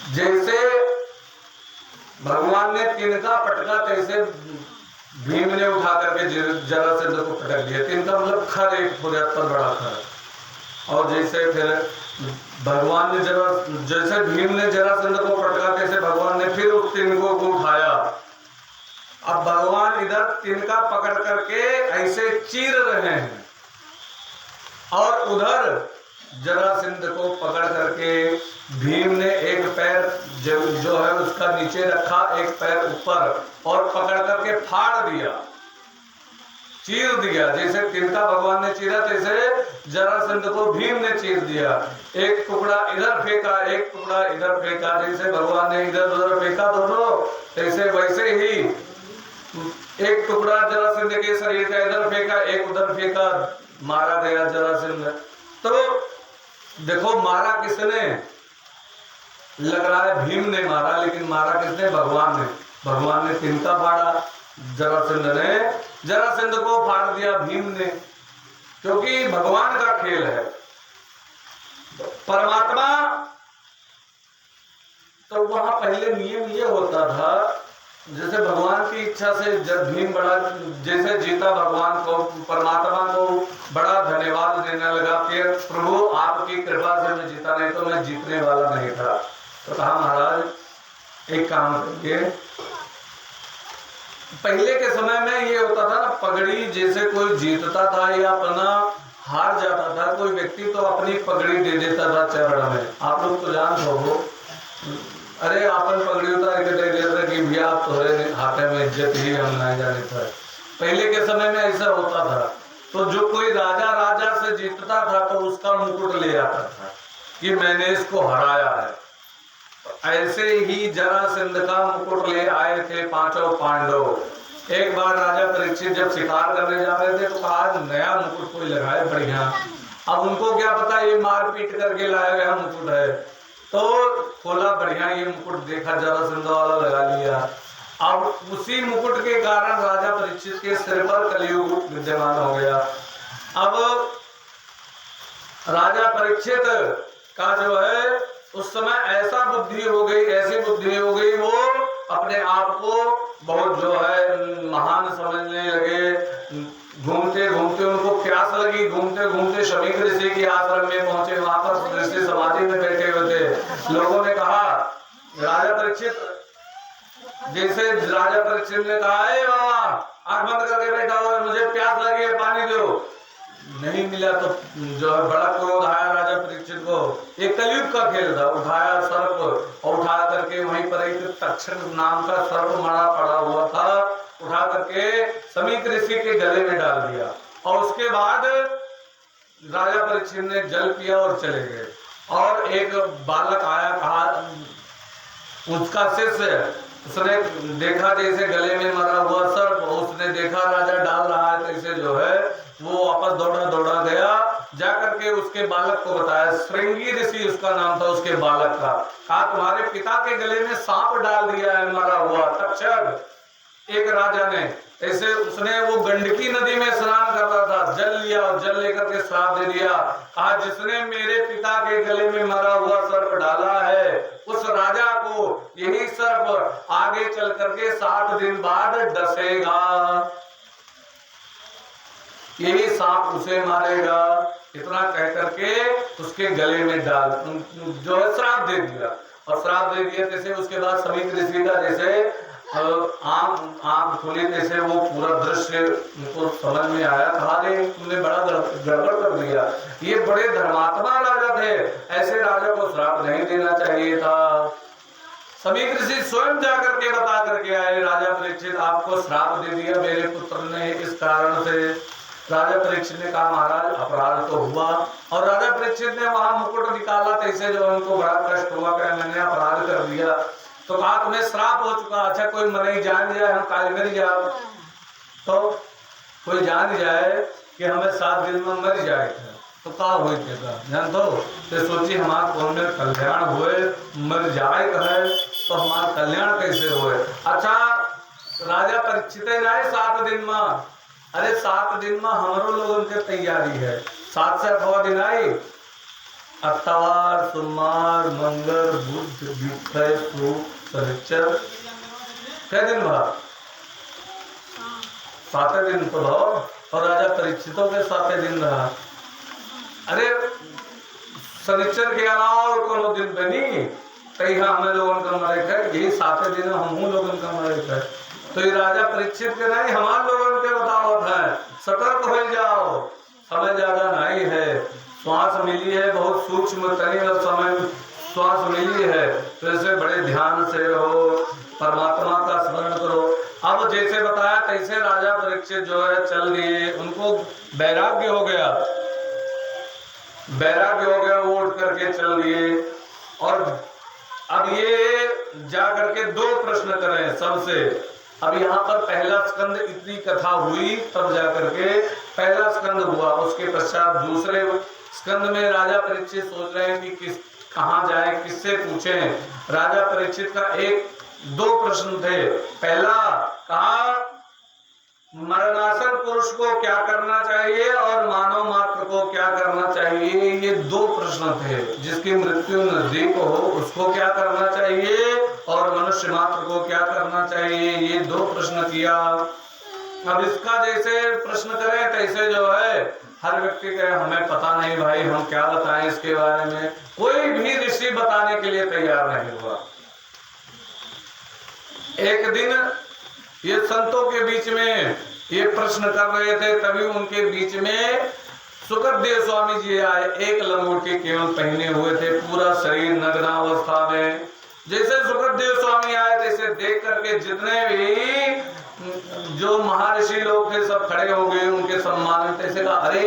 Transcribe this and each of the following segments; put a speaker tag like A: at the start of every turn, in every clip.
A: जैसे भगवान ने तिनका पटका तैसे भीम ने उठा करके जरासंध को पटक दिया। तिनका मतलब खर, एक हो जाता बड़ा खर। और जैसे फिर भगवान ने जैसे भीम ने जरासंध को पटका तैसे भगवान ने फिर उस तिनकों को उठाया। अब भगवान इधर तिनका पकड़ करके ऐसे चीर रहे हैं और उधर जरासंध को पकड़ करके भीम ने एक पैर जो है उसका नीचे रखा, एक पैर ऊपर, और पकड़ करके फाड़ दिया, चीर दिया। जैसे तिनका भगवान ने चीरा तैसे जरासंध को भीम ने चीर दिया। एक टुकड़ा इधर फेंका, एक टुकड़ा इधर फेंका। जैसे भगवान ने इधर उधर फेंका दोनों, तैसे वैसे ही एक टुकड़ा जरासंध के शरीर का इधर फेंका, एक उधर फेंका, मारा गया जरासंध। तो देखो मारा किसने? लग रहा है भीम ने मारा, लेकिन मारा किसने? भगवान ने। भगवान ने तिनका फाड़ा, जरासंध को फाड़ दिया भीम ने, क्योंकि भगवान का खेल है। परमात्मा तो वहां पहले नियम ये होता था, जैसे भगवान की इच्छा से जब भीम बड़ा जैसे जीता, भगवान को, परमात्मा को बड़ा धन्यवाद देने लगा कि प्रभु आपकी कृपा से मैं जीता, नहीं तो मैं जीतने वाला नहीं था। तो कहा महाराज एक काम करिए, पहले के समय में ये होता था ना, पगड़ी जैसे कोई जीतता था या अपना हार जाता था कोई व्यक्ति, तो अपनी पगड़ी दे देता था चरण में। आप लोग तो जानते हो, अरे आपन पगड़ी उतार के दे देते कि भैया आप तुम्हारे हाथे में इज्जत ही हम नहीं जाने था। पहले के समय में ऐसा होता था। तो जो कोई राजा से जीतता था तो उसका मुकुट ले आता था कि मैंने इसको हराया है। ऐसे ही जरासंध का मुकुट ले आए थे पांचों पांडव। एक बार राजा परीक्षित जब शिकार करने जा रहे थे तो कहा नया मुकुट कोई लगाए बढ़िया। अब उनको क्या पता ये मार पीट करके लाया गया मुकुट है, तो खोला बढ़िया ये मुकुट, देखा जरासंध वाला लगा लिया। अब उसी मुकुट के कारण राजा परीक्षित के सिर पर कलयुग विद्यमान हो गया। अब राजा परीक्षित का जो है उस समय ऐसा बुद्धि हो गई, ऐसी बुद्धि हो गई, वो अपने आप को बहुत जो है महान समझने लगे। घूमते घूमते उनको प्यास लगी, घूमते घूमते शमीक ऋषि के आश्रम में पहुंचे। वहां पर ऋषि समाधि में बैठे हुए थे। लोगों ने कहा राजा परीक्षित, जैसे राजा परीक्षित ने कहा बाबा आंख बंद करके बैठा हुआ, मुझे प्यास लगी है, पानी दो। नहीं मिला तो जो है बड़ा क्रोध आया राजा परीक्षित को। एक कलयुग का खेल था। उठाया सर्प और उठा करके वहीं पर एक तक्षक नाम का सर्प मरा पड़ा हुआ था, उठा करके समीक ऋषि के गले में डाल दिया। और उसके बाद राजा परीक्षित ने जल पिया और चले गए। और एक बालक आया, कहा उसका शिष्य, उसने देखा जैसे गले में मरा हुआ सर्प, उसने देखा राजा डाल रहा है, तैसे जो है वो वापस दौड़ा गया, जाकर के उसके बालक को बताया। श्रृंगी ऋषि उसका नाम था उसके बालक का। कहा तुम्हारे पिता के गले में सांप डाल दिया है मरा हुआ तक्षक। एक राजा ने ऐसे, उसने वो गंडकी नदी में स्नान कर रहा था, जल लिया और जल लेकर के श्राप दे दिया। कहा जिसने मेरे पिता के गले में मरा हुआ सर्प डाला है उस राजा को यही सर्प आगे चल करके 7 दिन बाद डसेगा, यही सांप उसे मारेगा। इतना कह करके उसके गले में डाल जो है श्राप दे दिया। और श्राप दे दिया जैसे उसके बाद समीक ऋषि का जैसे आंख खुली, जैसे वो पूरा दृश्य उनको समझ में आया। कहा रे तुमने बड़ा गड़बड़ कर दिया, ये बड़े धर्मात्मा राजा थे, ऐसे राजा को श्राप नहीं देना चाहिए था। समीक ऋषि स्वयं जाकर के बता करके आए, राजा परीक्षित आपको श्राप दे दिया मेरे पुत्र ने इस कारण से। राजा परीक्षित ने कहा महाराज अपराध तो हुआ। और राजा परीक्षित ने वहां मुकुट निकाला, तैसे जो उनको बड़ा कष्ट हुआ कि मैंने अपराध कर दिया। तो कहा तुम्हें श्राप हो चुका, अच्छा कोई मरे जान जाए हम काल मर जाओ, तो कोई जान जाए कि हमें 7 दिन में मर जाए तो कहा हो जान दो, तो सोची हमारा कौन में कल्याण हुए, मर जाए कहे तो हमारा कल्याण कैसे हुए। अच्छा राजा परीक्षित जाए 7 दिन में, अरे 7 दिन में हमारो लोगों की तैयारी है, 7 से 8 दिन आई अतवार, सोमवार, मंगल, बुध, विक्रय, शुक्र, शनिचर, कै दिन भरा? 7 दिन तो रहो। और राजा परीक्षितों के 7 दिन रहा। अरे शनिचर के अलावा और कोनो दिन बनी कहीं हमें लोगों का मरे है, यही 7 दिन हम लोगों का मरे है। तो ये राजा परीक्षित के नहीं, हमारे लोगों के बताओ है, सतर्क हो जाओ, समय ज्यादा नहीं है, श्वास मिली है बहुत सूक्ष्म तनी और समय श्वास मिली है, तो इसे बड़े ध्यान से रहो, परमात्मा का स्मरण करो। अब जैसे बताया तैसे राजा परीक्षित जो है चल दिए, उनको वैराग्य हो गया, वो उठ करके चल दिए। और अब ये जा करके 2 प्रश्न करें सबसे। अब यहाँ पर पहला स्कंद इतनी कथा हुई, तब जा करके पहला स्कंद हुआ, उसके पश्चात दूसरे स्कंद में राजा परीक्षित सोच रहे हैं कि कहाँ जाए, किससे पूछें। राजा परीक्षित का 1-2 प्रश्न थे। पहला कहा मरणासन पुरुष को क्या करना चाहिए और मानव मात्र को क्या करना चाहिए, ये 2 प्रश्न थे। जिसकी मृत्यु नजदीक हो उसको क्या करना चाहिए और मनुष्य मात्र को क्या करना चाहिए, ये 2 प्रश्न किया। अब इसका जैसे प्रश्न करें तैसे जो है हर व्यक्ति कहे हमें पता नहीं भाई, हम क्या बताएं इसके बारे में। कोई भी ऋषि बताने के लिए तैयार नहीं हुआ। एक दिन ये संतों के बीच में ये प्रश्न कर रहे थे, तभी उनके बीच में सुखदेव स्वामी जी आए। एक लंगोटी केवल पहने हुए थे, पूरा शरीर नग्नावस्था में। जैसे सुखदेव स्वामी आए तैसे देख करके जितने भी जो महर्षि लोग थे सब खड़े हो गए उनके सम्मान में। तैसे कहा अरे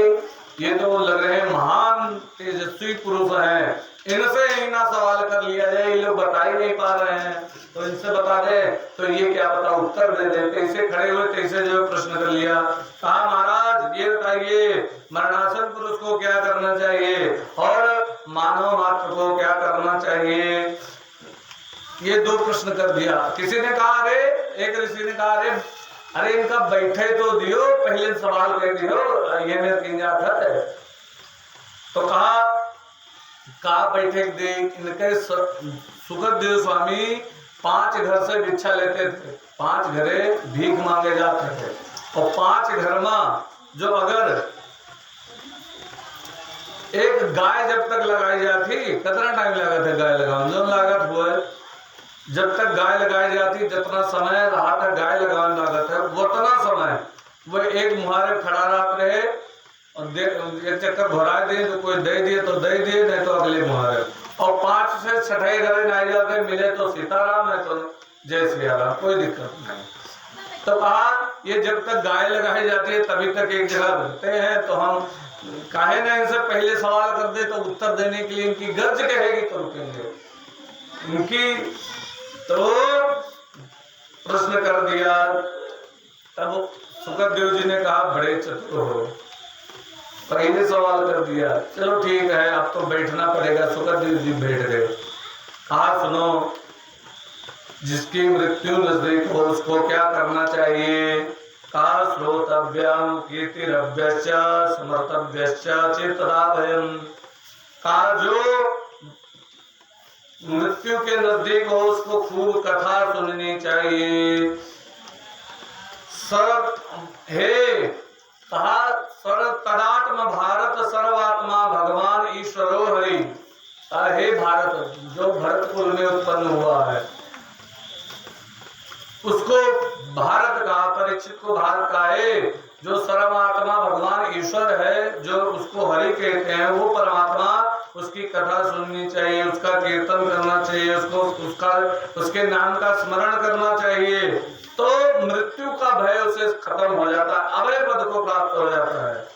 A: ये तो लग रहे हैं महान तेजस्वी पुरुष हैं, इनसे ही ना सवाल कर लिया जाए, ये लोग बता ही नहीं पा रहे हैं, तो इनसे बता दे तो ये क्या पता उत्तर दे दे। तैसे खड़े हुए तैसे जो प्रश्न कर लिया। कहा महाराज ये बताइए मरणासन पुरुष को क्या करना चाहिए और मानव मात्र को क्या करना चाहिए, ये 2 प्रश्न कर दिया। किसी ने कहा अरे, एक ऋषि ने कहा अरे इनका बैठे तो दियो, पहले सवाल कर दियो, ये मेरे की जात है। तो कहा बैठे दे। इनके सुखदेव स्वामी 5 घर से भिक्षा लेते थे, 5 घरे भीख मांगे जाते थे। और 5 घर में जो अगर एक गाय जब तक लगाई जाती, कितना टाइम लगा था गाय लगाने, जो लागत हुआ जब तक गाय लगाई जाती, जितना समय रहा था गाय लगाने लागत है, उतना समय वो एक मुहारे खड़ा रहे और एक चक्कर भरा दिए, तो कोई दे दिए तो दे दिए, नहीं तो अगले मुहारे। और 5 से 6 घरे नहीं जाते, मिले तो सीताराम, है तो जय श्री राम, कोई दिक्कत नहीं। तो कहा ये जब तक गाय लगाई जाती है तभी तक एक जगह रहते हैं, तो हम काहे ना इनसे पहले सवाल कर दे, तो उत्तर देने के लिए इनकी गर्ज कहेगी तो रुकेंगे। इनकी तो प्रश्न कर दिया। तब सुखदेव जी ने कहा बड़े चतुर हो, पहले सवाल कर दिया, चलो ठीक है अब तो बैठना पड़ेगा। सुखदेव जी बैठ गए। कहा सुनो, जिसकी मृत्यु नजदीक हो उसको क्या करना चाहिए। कहा श्रोतव्यम कीर्तिरव्यश्च स्मर्तव्यश्च चेतनाभयम्। कहा जो मृत्यु के नजदीक हो उसको खूब कथा सुननी चाहिए। कहा तदात्म भारत सर्वात्मा भगवान ईश्वरो हरि। हे भारत, जो भरत कुल में उत्पन्न हुआ है उसको भारत का, परीक्षित को भारत का है। जो सर्वात्मा भगवान ईश्वर है, जो उसको हरि कहते हैं, वो परमात्मा, उसकी कथा सुननी चाहिए, उसका कीर्तन करना चाहिए, उसके नाम का स्मरण करना चाहिए, तो मृत्यु का भय उसे खत्म हो जाता है, अभय पद को प्राप्त हो जाता है।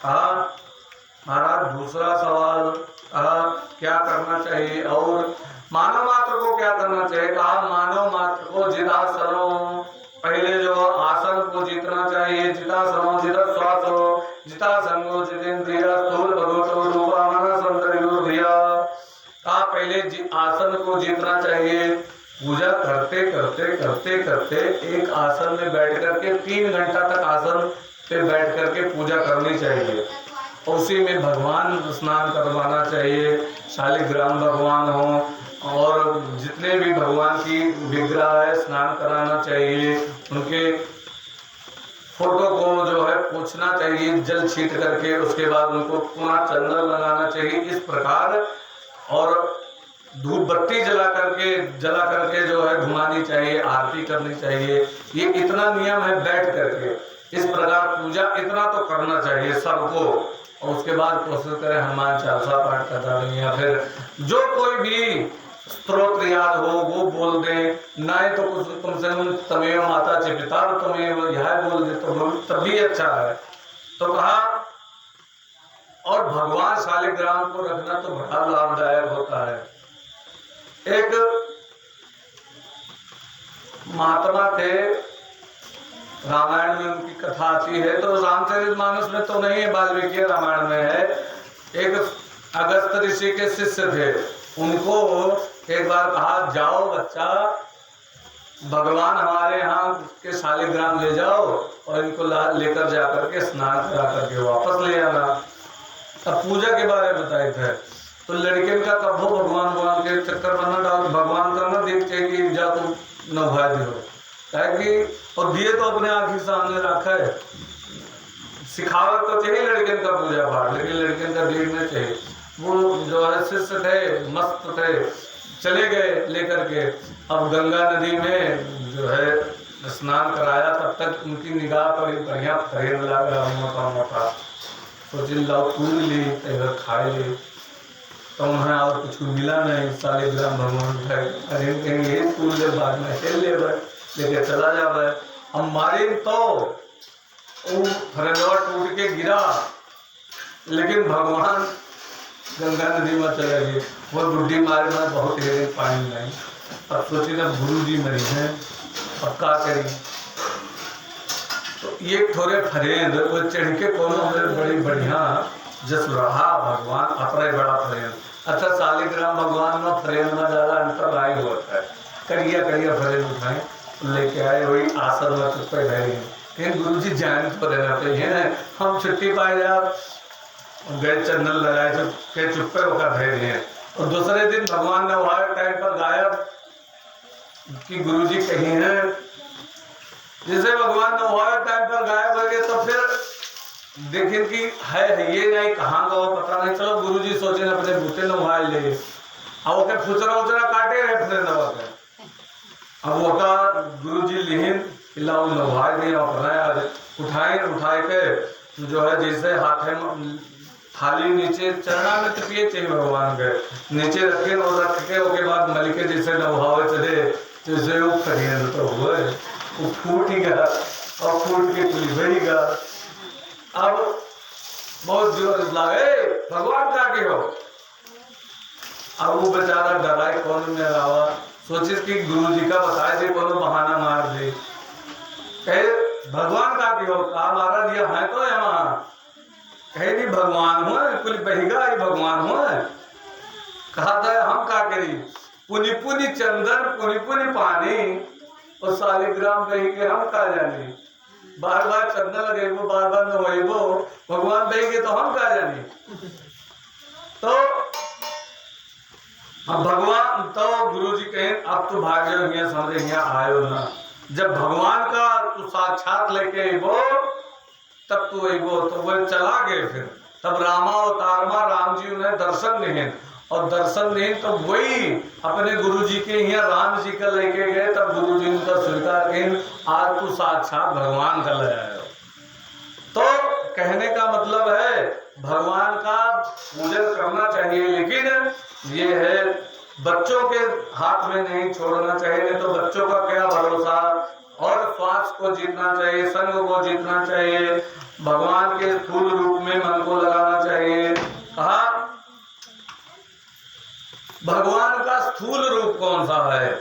A: हाँ महाराज दूसरा सवाल, क्या करना चाहिए और मानव मात्र को क्या करना चाहिए। कहा मानव मात्र को जितासनो, पहले जो आसन को जीतना चाहिए, जितासनो जितश्वासो जितासंगो जितेन्द्रिय स्थूल भगवतो रूपा मनसंतरियोर्धिया। कहा पहले आसन को जीतना चाहिए। पूजा करते करते करते करते एक आसन में बैठ करके 3 घंटा तक आसन पे बैठ करके पूजा करनी चाहिए। उसी में भगवान स्नान करवाना चाहिए। शालिग्राम भगवान हो और जितने भी भगवान की विग्रह है स्नान कराना चाहिए। उनके फोटो को जो है पोंछना चाहिए जल छीट करके, उसके बाद उनको पुनः चंदन लगाना चाहिए इस प्रकार, और धूप बत्ती जला करके जो है घुमानी चाहिए, आरती करनी चाहिए। ये इतना नियम है बैठ करके, इस प्रकार पूजा इतना तो करना चाहिए सबको। और उसके बाद कोशिश करें हनुमान चालीसा पाठ करता रहे, या फिर जो कोई भी स्तोत्र याद हो वो बोल दे, नहीं तो कुछ कम से कम तमेव माता च पिता तमेव यह बोल दे तो तब भी अच्छा है। तो कहा, और भगवान शालिग्राम को रखना तो बड़ा लाभदायक होता है। एक महात्मा थे, रामायण में उनकी कथा आती है, तो रामचरितमानस में तो नहीं है, वाल्मीकि रामायण में है। एक अगस्त ऋषि के शिष्य थे, उनको एक बार कहा, जाओ बच्चा भगवान हमारे यहाँ के शालिग्राम ले जाओ और इनको लेकर जाकर के स्नान करा करके वापस ले आना। अब पूजा के बारे में बताए थे, तो लड़के का कब्बो भगवान के चक्कर बना डाल, भगवान का ना देखते कि जा तुम नौभाय दियो, कि और दिए तो अपने आँखी सामने रखा है। सिखावत तो चाहिए लड़के का पूजा पाठ, लेकिन लड़के का देखना चाहिए। वो जो है शिष्य थे, मस्त थे, चले गए लेकर के। अब गंगा नदी में जो है स्नान कराया, तब तक उनकी निगाह पर एक बढ़िया फरेब लग रहा मोटा मोटा, सोचिल लाओ तूल ली खाए ली, तो उन्हें और कुछ मिला नहीं। शालिग्राम भगवान उठाए, अरे कहेंगे तूल ले, बाद में खेल ले लेके चला जा रहा है। हम मारे तो फरेबा टूट के गिरा, लेकिन भगवान गंगा नदी में चले गए। वो बुढ़ी मारे में बहुत ही पानी नहीं। अब सोची ना गुरु जी मरी हैं, अब क्या करी, तो ये थोड़े फरेंद वो चढ़ के कोनो बड़ी बढ़िया जस रहा भगवान अपने बड़ा फरेंद। अच्छा, शालिग्राम भगवान में फरेंद में ज्यादा अंतर नहीं होता है। करिया करिया फरेंद उठाए लेके आए, वही आसन में चुप्पे बैठे। लेकिन गुरु जी जान तो रहना चाहिए, हम छुट्टी पाए यार गए चंदन लगाए तो के चुप्पे होकर भेज हैं। और दूसरे दिन भगवान ने वहां टाइम पर गायब कि गुरु जी कहीं हैं, जैसे भगवान ने वहां टाइम पर गायब हो गए, तो फिर देखें कि है ये नहीं कहाँ का पता नहीं। चलो गुरु जी सोचे अपने बूटे ने वहां ले, अब ओके फुचरा उचरा काटे रहे फिर नवा के। अब वो का गुरु जी लिहिन लाओ नवाए दिए अपना उठाए के जो है, जैसे हाथे थाली नीचे चढ़ा में तपिए चाहिए भगवान के नीचे रखे और रख के उसके बाद मलिके जैसे नहावे चले, जैसे वो करिए तो हुए वो फूट ही गया और फूट के लिभरी गया। अब बहुत जोर लागे भगवान का के हो। अब वो बेचारा डराए कौन में आवा, सोचे कि गुरु जी का बताए थे कौन बहाना मार दे, कहे भगवान का के हो, कहा मारा दिया है तो यहाँ, कहे नहीं भगवान हो कुल बहिगा ही भगवान हो। कहा था हम का करी, पुनि पुनि चंदन पुनि पुनि पानी, और शालिग्राम बही के हम का जाने, बार बार चंदन लगे वो बार बार न वो भगवान बही के तो हम का जाने। तो अब भगवान तो गुरु जी कहें अब तो भाग्य समझे यहाँ आयो ना, जब भगवान का तू साक्षात लेके वो तब तो वो तो वो चला गए। फिर तब रामा अवतार में राम जी उन्हें दर्शन नहीं, और दर्शन नहीं तो वही अपने गुरु जी के यहाँ राम जी का लेके गए, तब गुरु जी उनका स्वीकार किए, आज तू साक्षात भगवान का ले आए। तो कहने का मतलब है भगवान का पूजन करना चाहिए, लेकिन ये है बच्चों के हाथ में नहीं छोड़ना चाहिए, नहीं तो बच्चों का क्या भरोसा। और स्वास्थ्य को जीतना चाहिए, संग को जीतना चाहिए, भगवान के स्थूल रूप में मन को लगाना चाहिए। कहा भगवान का स्थूल रूप कौन सा है,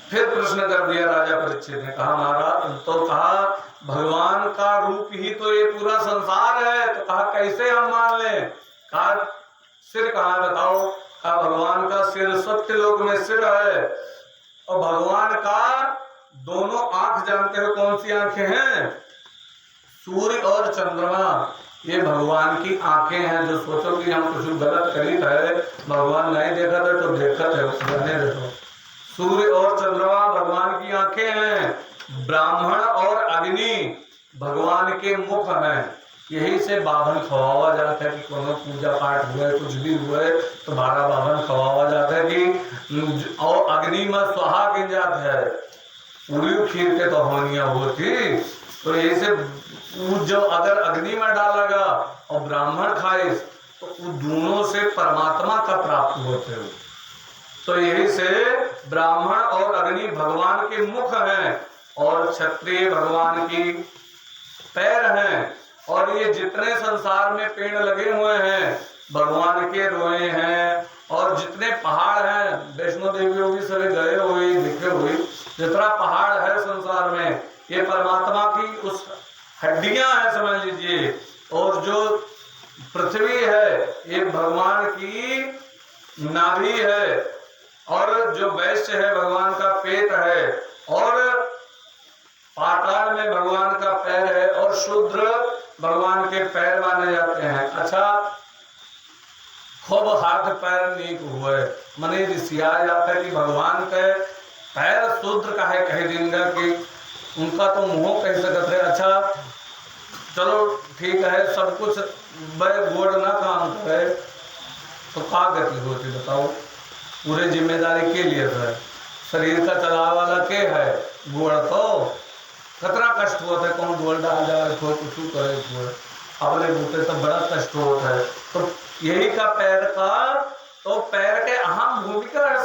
A: फिर प्रश्न कर दिया राजा परीक्षित ने। कहा महाराज, तो कहा भगवान का रूप ही तो ये पूरा संसार है, तो कहा कैसे हम मान लें। कहा सिर कहाँ बताओ, कहा भगवान का सिर सत्य लोक में सिर है, और भगवान का दोनों आंख जानते हो कौन सी आंखें हैं, सूर्य और चंद्रमा, ये भगवान की आंखें हैं। जो सोचो कि हम कुछ गलत करी है, भगवान नहीं देखा था तो देखा है, रहने दो। सूर्य और चंद्रमा भगवान की आंखें हैं, ब्राह्मण और अग्नि भगवान के मुख हैं। यही से बाभन खवावा जाता है कि कोनो पूजा पाठ हुए, कुछ भी हुए तो बारह बाभन खवावा जाता है कि और अग्नि में स्वाहा गिन जाता है। पूरी खीर के तो होनिया होती, तो यही से जो अगर अग्नि में डालेगा और ब्राह्मण खाए तो उन दोनों से परमात्मा का प्राप्त होते हो। तो यही से ब्राह्मण और अग्नि भगवान के मुख हैं और क्षत्रिय भगवान की पैर हैं। और ये जितने संसार में पेड़ लगे हुए हैं भगवान के रोए हैं। और जितने पहाड़ हैं, वैष्णो देवी होगी सभी गए हुए देखे हुए, जितना पहाड़ है संसार में ये परमात्मा की उस हड्डियां हैं समझ लीजिए। और जो पृथ्वी है ये भगवान की नाभि है। और जो वैश्य है भगवान का पेट है। और पाताल में भगवान का पैर है। और शूद्र भगवान के पैर माने जाते हैं। अच्छा, खूब हाथ पैर नीक हुए मने ऋषिया जाता है कि भगवान के पैर शूद्र का है कह देंगे कि उनका तो मुंह कह सकते है। अच्छा चलो ठीक है, सब कुछ गोड़ ना काम करे तो क्या गति होती बताओ। पूरे जिम्मेदारी के लिए है, शरीर का चलाने वाला के है गोड़। तो कितना कष्ट होता है, कौन गोड़ डाल जाए कोई कुछ करे, अपने बूटे तो बड़ा कष्ट होता है। तो यही का पैर का, तो पैर के अहम भूमिका है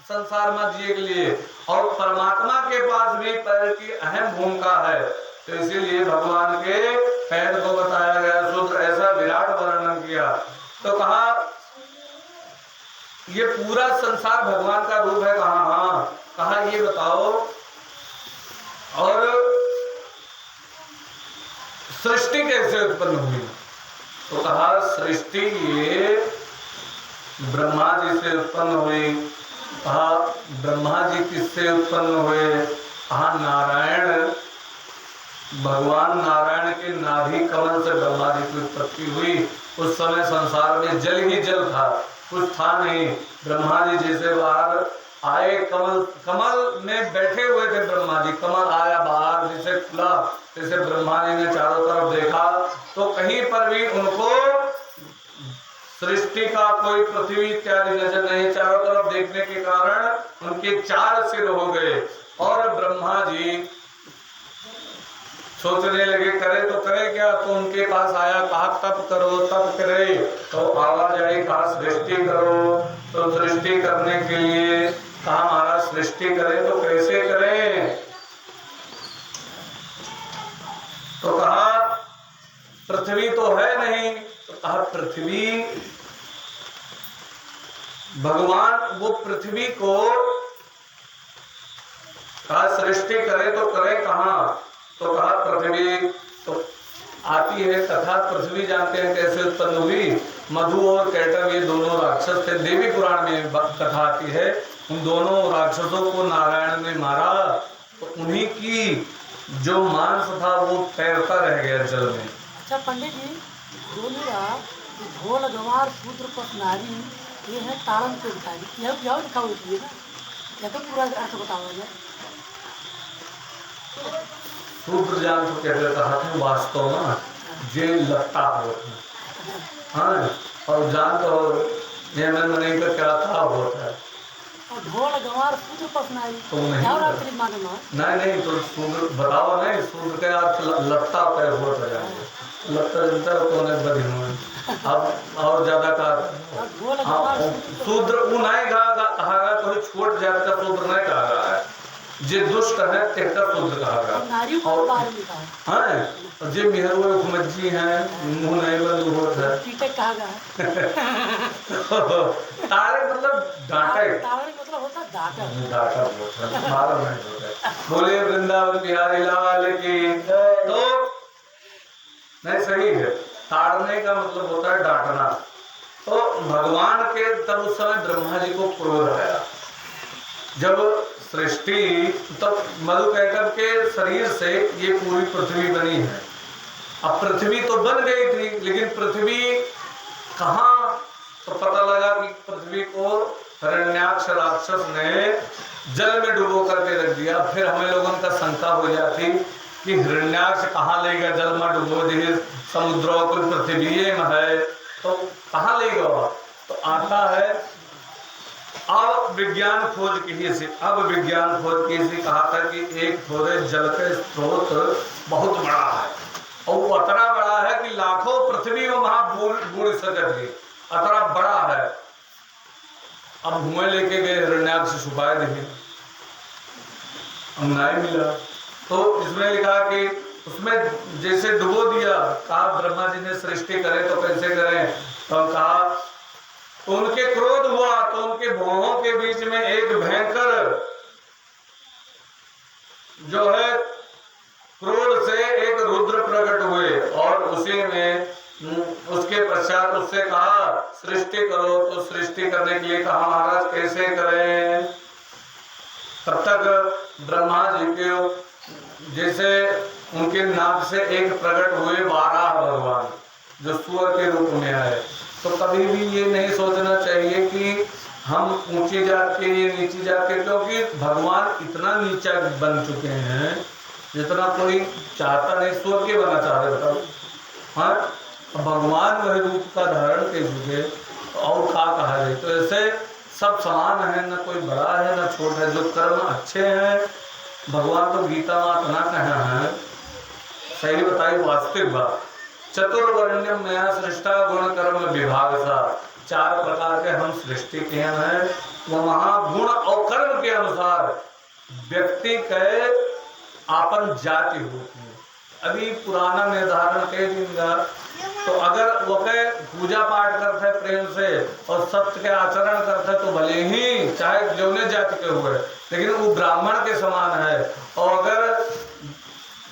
A: संसार में जिए के लिए। और परमात्मा के पास भी पैर की अहम भूमिका है। तो इसीलिए भगवान के पैर को बताया गया शूद्र, ऐसा विराट वर्णन किया। तो कहा ये पूरा संसार भगवान का रूप है। कहा हाँ, कहा ये बताओ। और सृष्टि कैसे उत्पन्न हुई? तो कहा सृष्टि ये ब्रह्मा जी से उत्पन्न हुई। कहा ब्रह्मा जी किससे उत्पन्न हुए? कहा नारायण, भगवान नारायण के नाभि कमल से ब्रह्मा जी की उत्पत्ति हुई। उस समय संसार में जल ही जल था, कुछ था नहीं। ब्रह्मा जी जैसे बाहर आए, कमल में बैठे हुए थे ब्रह्मा जी। कमल आया बाहर जैसे खुला, जैसे ब्रह्मा जी ने चारों तरफ देखा तो कहीं पर भी उनको सृष्टि का कोई पृथ्वी इत्यादि नजर नहीं। चारों तरफ देखने के कारण उनके 4 सिर हो गए। और ब्रह्मा जी सोचने लगे करे तो करे क्या? तो उनके पास आया, कहा तप करो, तप करे तो आवाज आई कहा सृष्टि करो। तो सृष्टि करने के लिए कहा महाराज सृष्टि करे तो कैसे करें? तो कहा पृथ्वी तो है नहीं। तो कहा पृथ्वी, भगवान वो पृथ्वी को कहा सृष्टि करे तो करे कहाँ? तो कहा पृथ्वी तो आती है कथा। पृथ्वी जानते हैं कैसे उत्पन्न हुई? मधु और कैटव ये दोनों राक्षस थे, देवी पुराण में कथा आती है। उन दोनों राक्षसों को नारायण ने मारा तो उन्हीं की जो मांस था वो तैरता रह गया जल में।
B: अच्छा पंडित जी, बोलिएगा ढोल गंवार शूद्र पथ नारी ये है ताड़न के भिखारी, यह क्या लिखा होती है ना? या तो पूरा अर्थ बताओ जाए।
A: शूद्र जान तो कहते कहा था वास्तव में जे लगता होता है। हाँ, और जान तो ये मन का क्या था होता है।
B: और ढोल गंवार शूद्र पथ नारी
A: तो नहीं नहीं तो शूद्र बताओ नहीं, शूद्र के अर्थ लगता पैर होता जाएंगे, लगता जनता कौन है बड़ी हुई। अब और ज्यादा का शूद्र वो नहीं कहा कोई छोट जात का शूद्र नहीं कहा गया है। जे दुष्ट है तेहता शूद्र कहा गया। और हाँ जे मेहरुए घुमज्जी हैं मुंह नहीं बंद होता है
B: कहा गया।
A: तारे मतलब डांटे,
B: तारे मतलब होता डांटा,
A: डांटा होता है, मारा नहीं होता है। बोले वृंदावन बिहारी लाल की। तो नहीं सही है, ताड़ने का मतलब होता है डांटना। तो भगवान के तब उस समय ब्रह्मा जी को क्रोध आया जब सृष्टि, तब मधु कैटव के शरीर से ये पूरी पृथ्वी बनी है। अब पृथ्वी तो बन गई थी, लेकिन पृथ्वी कहाँ, तो पता लगा कि पृथ्वी को हिरण्याक्ष राक्षस ने जल में डुबो करके रख दिया। फिर हमें लोगों का शंका हो जाती कि हिरण्याक्ष कहाँ लेगा, जल में डुबो दिए, समुद्रों को पृथ्वी में है तो कहाँ लेगा। तो आता है अब विज्ञान खोज की से, कहा था कि एक थोड़े जल के स्रोत बहुत बड़ा है और वो अतरा बड़ा है कि लाखों पृथ्वी में वहां बूढ़ सकती, अतरा बड़ा है। अब धुएं लेके गए हिरण्याक्ष छुपाए देखे, हम नहीं मिला। तो इसमें लिखा कि उसमें जैसे डुबो दिया, कहा ब्रह्मा जी ने सृष्टि करे तो कैसे करें, तो कहा तो उनके क्रोध हुआ, तो उनके भौहों के बीच में एक भयंकर जो है क्रोध से एक रुद्र प्रकट हुए और उसी में उसके पश्चात उससे कहा सृष्टि करो। तो सृष्टि करने के लिए कहा महाराज कैसे करें। तब तक ब्रह्मा जी के जैसे उनके नाक से एक प्रकट हुए 12 भगवान जो सूअर के रूप में आए। तो कभी भी ये नहीं सोचना चाहिए कि हम ऊंची जात के, ये नीची जात के, क्योंकि भगवान इतना नीचा बन चुके हैं जितना कोई चाहता नहीं। सूअर के बना चाह रहे बताओ, हाँ भगवान वही रूप का धारण कर चुके और क्या कहा जाए। तो ऐसे सब समान है, न कोई बड़ा है न छोटा है। जो कर्म अच्छे हैं, भगवान तो गीता में इतना कहा है, सही बताई वास्तविक बात। चतुर्वर्ण्यम मया सृष्टा गुण कर्म विभाग सा, 4 प्रकार के हम सृष्टि किए हैं। वहाँ गुण और कर्म के अनुसार व्यक्ति के आपन जाति होती है। अभी पुराना निर्धारण कह दूंगा, तो अगर वो पूजा पाठ करते है प्रेम से और सत्य के आचरण करते है तो भले ही चाहे जौने जाति के हुए, लेकिन वो ब्राह्मण के समान है। और अगर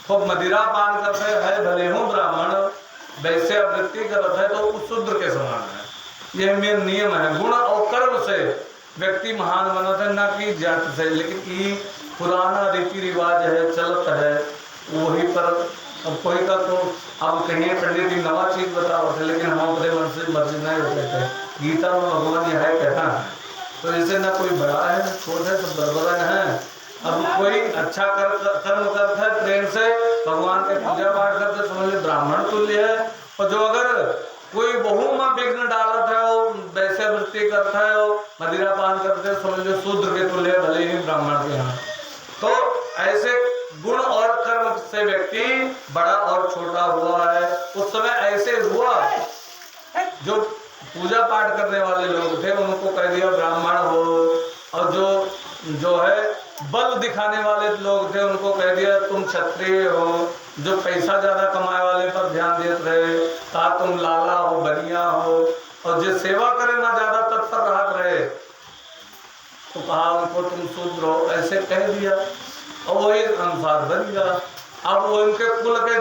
A: खूब मदिरा पान करते है भले हो ब्राह्मण, वैसे वृत्ति करते है तो वो शूद्र के समान है। यह मेन नियम है। गुण और कर्म से व्यक्ति महान बनता है, न कि जाति से। लेकिन ये पुराना रीति रिवाज है, चलत है वही पर। अब कोई का तो अब कहीं पंडित जी नवा चीज बताओ थे, लेकिन हम अपने मन से मर्जी नहीं होते थे। गीता में भगवान यह है कहना है, तो इसे ना कोई बड़ा है न छोटा है, सब बराबर है। अब कोई अच्छा कर्म करता है प्रेम से, भगवान के पूजा पाठ करते समझ लो ब्राह्मण तुल्य है। और जो अगर कोई बहु में विघ्न डालता है, वो वैसे वृत्ति करता है, वो मदिरा पान करते है, समझ लो शूद्र के तुल्य, भले ही ब्राह्मण के यहाँ। तो ऐसे गुण और कर्म से व्यक्ति बड़ा और छोटा हुआ है। उस समय ऐसे हुआ, जो पूजा पाठ करने वाले लोग थे उनको कह दिया ब्राह्मण हो, और जो है बल दिखाने वाले लोग थे उनको कह दिया तुम क्षत्रिय हो। जो पैसा ज्यादा कमाए वाले पर ध्यान देते रहे कहा तुम लाला हो, बनिया हो। और जो सेवा करे ना ज्यादा तत्पर रहे तो कहा उनको तुम शूद्र हो, ऐसे कह दिया और वही अनुसार बन गया। अब वो उनके कुल के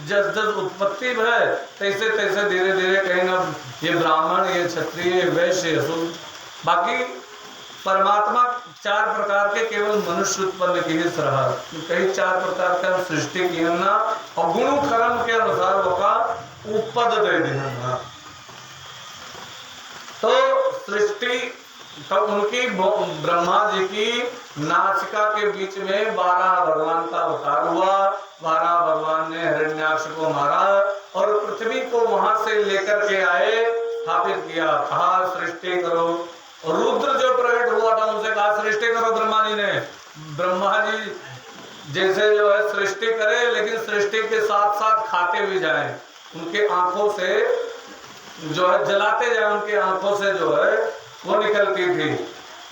A: जस उत्पत्ति है, तैसे तैसे धीरे धीरे कहीं ना ये ब्राह्मण, ये क्षत्रिय, वैश्य, शूद्र। बाकी परमात्मा 4 प्रकार के केवल मनुष्य उत्पन्न किए रहा, कई 4 प्रकार का सृष्टि किए ना, और गुण कर्म के अनुसार वो उपद दे देना। तो सृष्टि तब उनकी ब्रह्मा जी की नासिका के बीच में 12 भगवान का अवतार हुआ। 12 भगवान ने हिरण्याक्ष को मारा और पृथ्वी को वहां से लेकर के आए, स्थापित किया, कहा सृष्टि करो। और रुद्र जो प्रकट हुआ था उनसे कहा सृष्टि करो ब्रह्मा जी ने। ब्रह्मा जी जैसे जो है सृष्टि करे, लेकिन सृष्टि के साथ साथ खाते भी जाए। उनके आंखों से जो है जलाते जाए, उनकी आंखों से जो है वो निकलती थी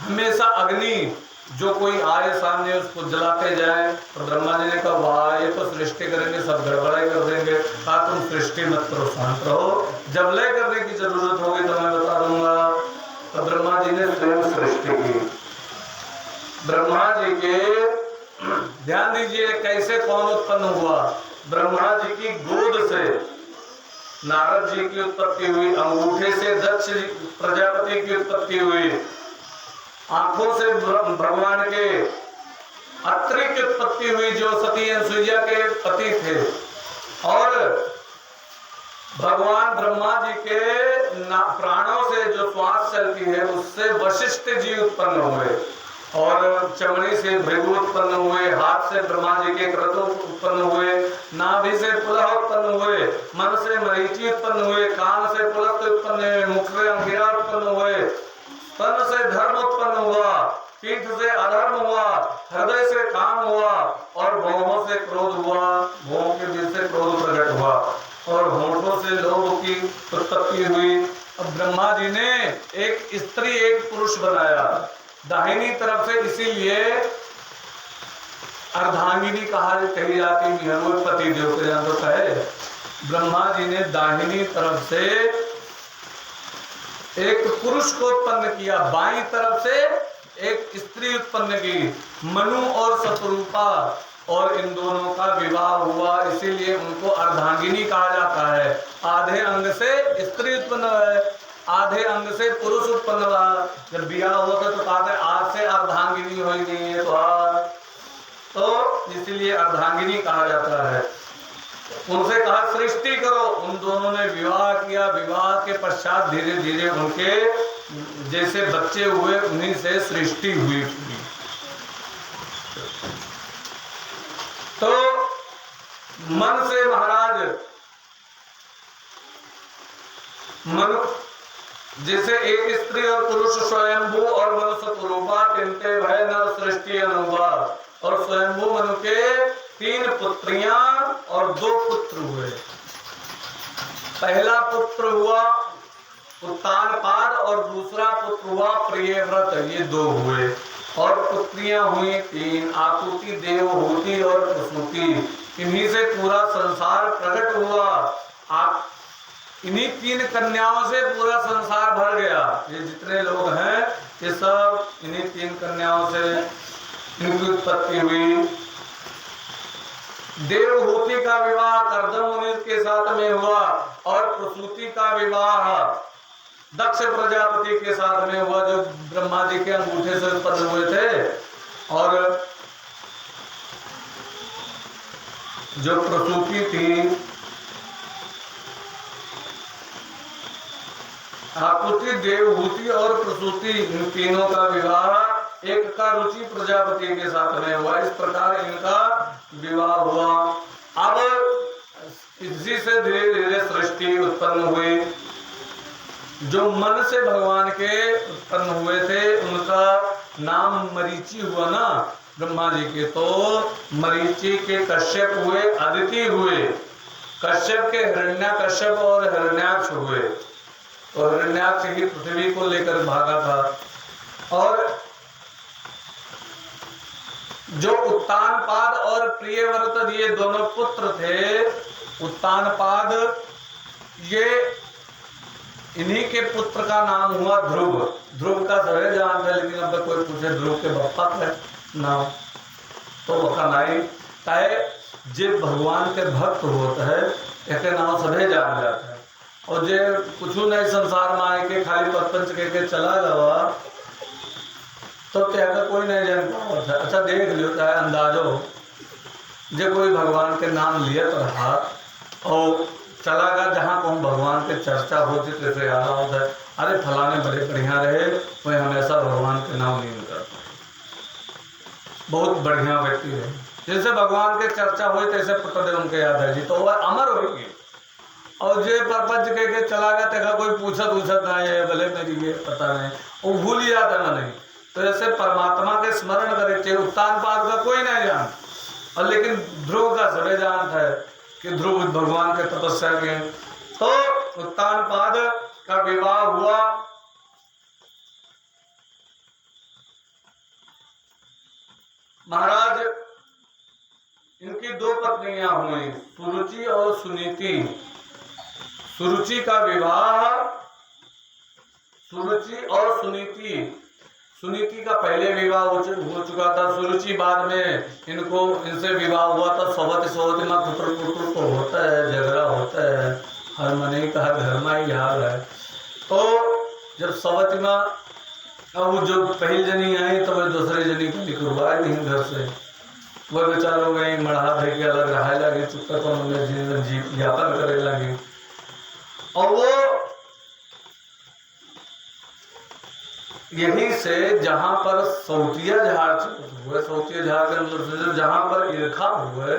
A: हमेशा अग्नि। जो कोई आए सामने उसको जलाते जाए। और ब्रह्मा जी ने कहा वाह ये तो सृष्टि करेंगे, सब गड़बड़ाई कर देंगे। कहा तुम सृष्टि मत करो, शांत रहो, जब लय करने की जरूरत होगी तो मैं बता दूंगा। तो ब्रह्मा जी ने स्वयं सृष्टि की। ब्रह्मा जी के ध्यान दीजिए कैसे कौन उत्पन्न हुआ। ब्रह्मा जी की गोद से नारद जी की उत्पत्ति हुई, अंगूठे से दक्ष प्रजापति की उत्पत्ति हुई, आंखों से भगवान के अत्रि की उत्पत्ति हुई जो सती अनसुईया के पति थे। और भगवान ब्रह्मा जी के प्राणों से जो श्वास चलती है उससे वशिष्ठ जी उत्पन्न हुए, और चमड़ी से भृगु उत्पन्न हुए, हाथ से ब्रह्मा जी के क्रतु उत्पन्न हुए, नाभि से पुलह उत्पन्न हुए, मन से मरीचि उत्पन्न हुए, कान से पुलस्त्य उत्पन्न हुए, मुख से अंगिरा उत्पन्न हुए, स्तन से धर्म उत्पन्न हुआ, पीठ से अधर्म हुआ, हृदय से काम हुआ, और भौहों से क्रोध हुआ, भौहों के बीच से क्रोध प्रकट हुआ, और होठों से लोभ की उत्पत्ति हुई। अब ब्रह्मा जी ने एक स्त्री एक पुरुष बनाया दाहिनी तरफ से, इसीलिए अर्धांगिनी कही जाती है। पति देव के यहाँ तो कहे, ब्रह्मा जी ने दाहिनी तरफ से एक पुरुष को उत्पन्न किया, बाईं तरफ से एक स्त्री उत्पन्न की, मनु और शतरूपा, और इन दोनों का विवाह हुआ, इसीलिए उनको अर्धांगिनी कहा जाता है। आधे अंग से स्त्री उत्पन्न है, आधे अंग से पुरुष उत्पन्न हुआ। जब विवाह होता तो कहते आज से अर्धांगिनी हो गई है, तो इसलिए अर्धांगिनी कहा जाता है। उनसे कहा सृष्टि करो, उन दोनों ने विवाह किया। विवाह के पश्चात धीरे धीरे उनके जैसे बच्चे हुए, उन्हीं से सृष्टि हुई। तो मन से महाराज मन जैसे एक स्त्री और पुरुष स्वयंभू और मनुष्य स्वरूपा तिनते भय न सृष्टि अनुवा, और स्वयंभू मनु के 3 पुत्रियां और 2 पुत्र हुए। पहला पुत्र हुआ उत्तानपाद और दूसरा पुत्र हुआ प्रियव्रत, ये 2 हुए, और पुत्रियां हुई 3, आकुति, देवहूति और प्रसूति। इन्हीं से पूरा संसार प्रकट हुआ। इन्हीं 3 कन्याओं से पूरा संसार भर गया। ये जितने लोग हैं ये सब इन्हीं 3 कन्याओं से इनकी उत्पत्ति हुई। देवहूति का विवाह कर्दम मुनि के साथ में हुआ, और प्रसूति का विवाह दक्ष प्रजापति के साथ में हुआ, जो ब्रह्मा जी के अंगूठे से उत्पन्न हुए थे। और जो प्रसूति थी, आकुति, देवहूति और प्रसूति, इन तीनों का विवाह एक का रुचि प्रजापति के साथ में हुआ। इस प्रकार इनका विवाह हुआ। अब इसी से धीरे धीरे सृष्टि उत्पन्न हुई। जो मन से भगवान के उत्पन्न हुए थे उनका नाम मरीचि हुआ ना ब्रह्मा जी के, तो मरीचि के कश्यप हुए, अदिति हुए, कश्यप के हिरण्याकश्यप और हिरण्याक्ष हुए। और हिरण्याक्ष ही पृथ्वी को लेकर भागा था। और जो उत्तानपाद और प्रियव्रत ये दोनों पुत्र थे, उत्तानपाद ये इन्हीं के पुत्र का नाम हुआ ध्रुव। ध्रुव का सभी जानते हैं, लेकिन अब कोई पूछे ध्रुव के बप्पा है नाम, तो वह नहीं ताए जब भगवान के भक्त होता है एक नाम सभी जान जाता है। और जे कुछ नहीं संसार में आए के खाली पतपंच के चला गवा तो क्या कोई नहीं जान पाता। अच्छा देख लियो चाहे अंदाजो जे कोई भगवान के नाम लिया तो हाथ और चला गया जहाँ को भगवान के चर्चा होती तैसे याद होता है, अरे फलाने बड़े बढ़िया रहे, वही हमेशा भगवान के नाम नहीं करता, बहुत बढ़िया व्यक्ति है। जैसे भगवान के चर्चा हुई तैसे पता उनके याद है जी, तो वह अमर होगी। और जे परपंच के चला गया देखा कोई पूछत नहीं है, भले मेरी ये पता नहीं, वो भूल ही जाता ना नहीं। तो ऐसे परमात्मा के स्मरण करे चाहिए। उत्तानपाद का कोई नहीं जान, और लेकिन ध्रुव का सभी जानता है कि ध्रुव भगवान के तपस्या के। तो उत्तानपाद का विवाह हुआ। महाराज इनकी 2 पत्नियां हुई, सुरुचि और सुनीति। सुरुचि का विवाह, सुरुचि और सुनीति, सुनीति का पहले विवाह हो चुका था। सुरुचि बाद में इनसे विवाह हुआ था। सोवती में पुत्र पुत्र को होता है, झगड़ा होता है, हर मने का घर में ही हाल है। तो जब सोवती में अब जो पहली जनी आई तो वह दूसरे जनी को निकलवाए नहीं घर से, वो बेचारो गई मढ़ा भे के अलग रहा लगे, चुपकर को उन्होंने जीवन यापन करे लगे। और वो यहीं से जहां पर सौतिया झाड़ हुए, सौतिया झाड़ के मतलब जहां पर ईर्खा हुए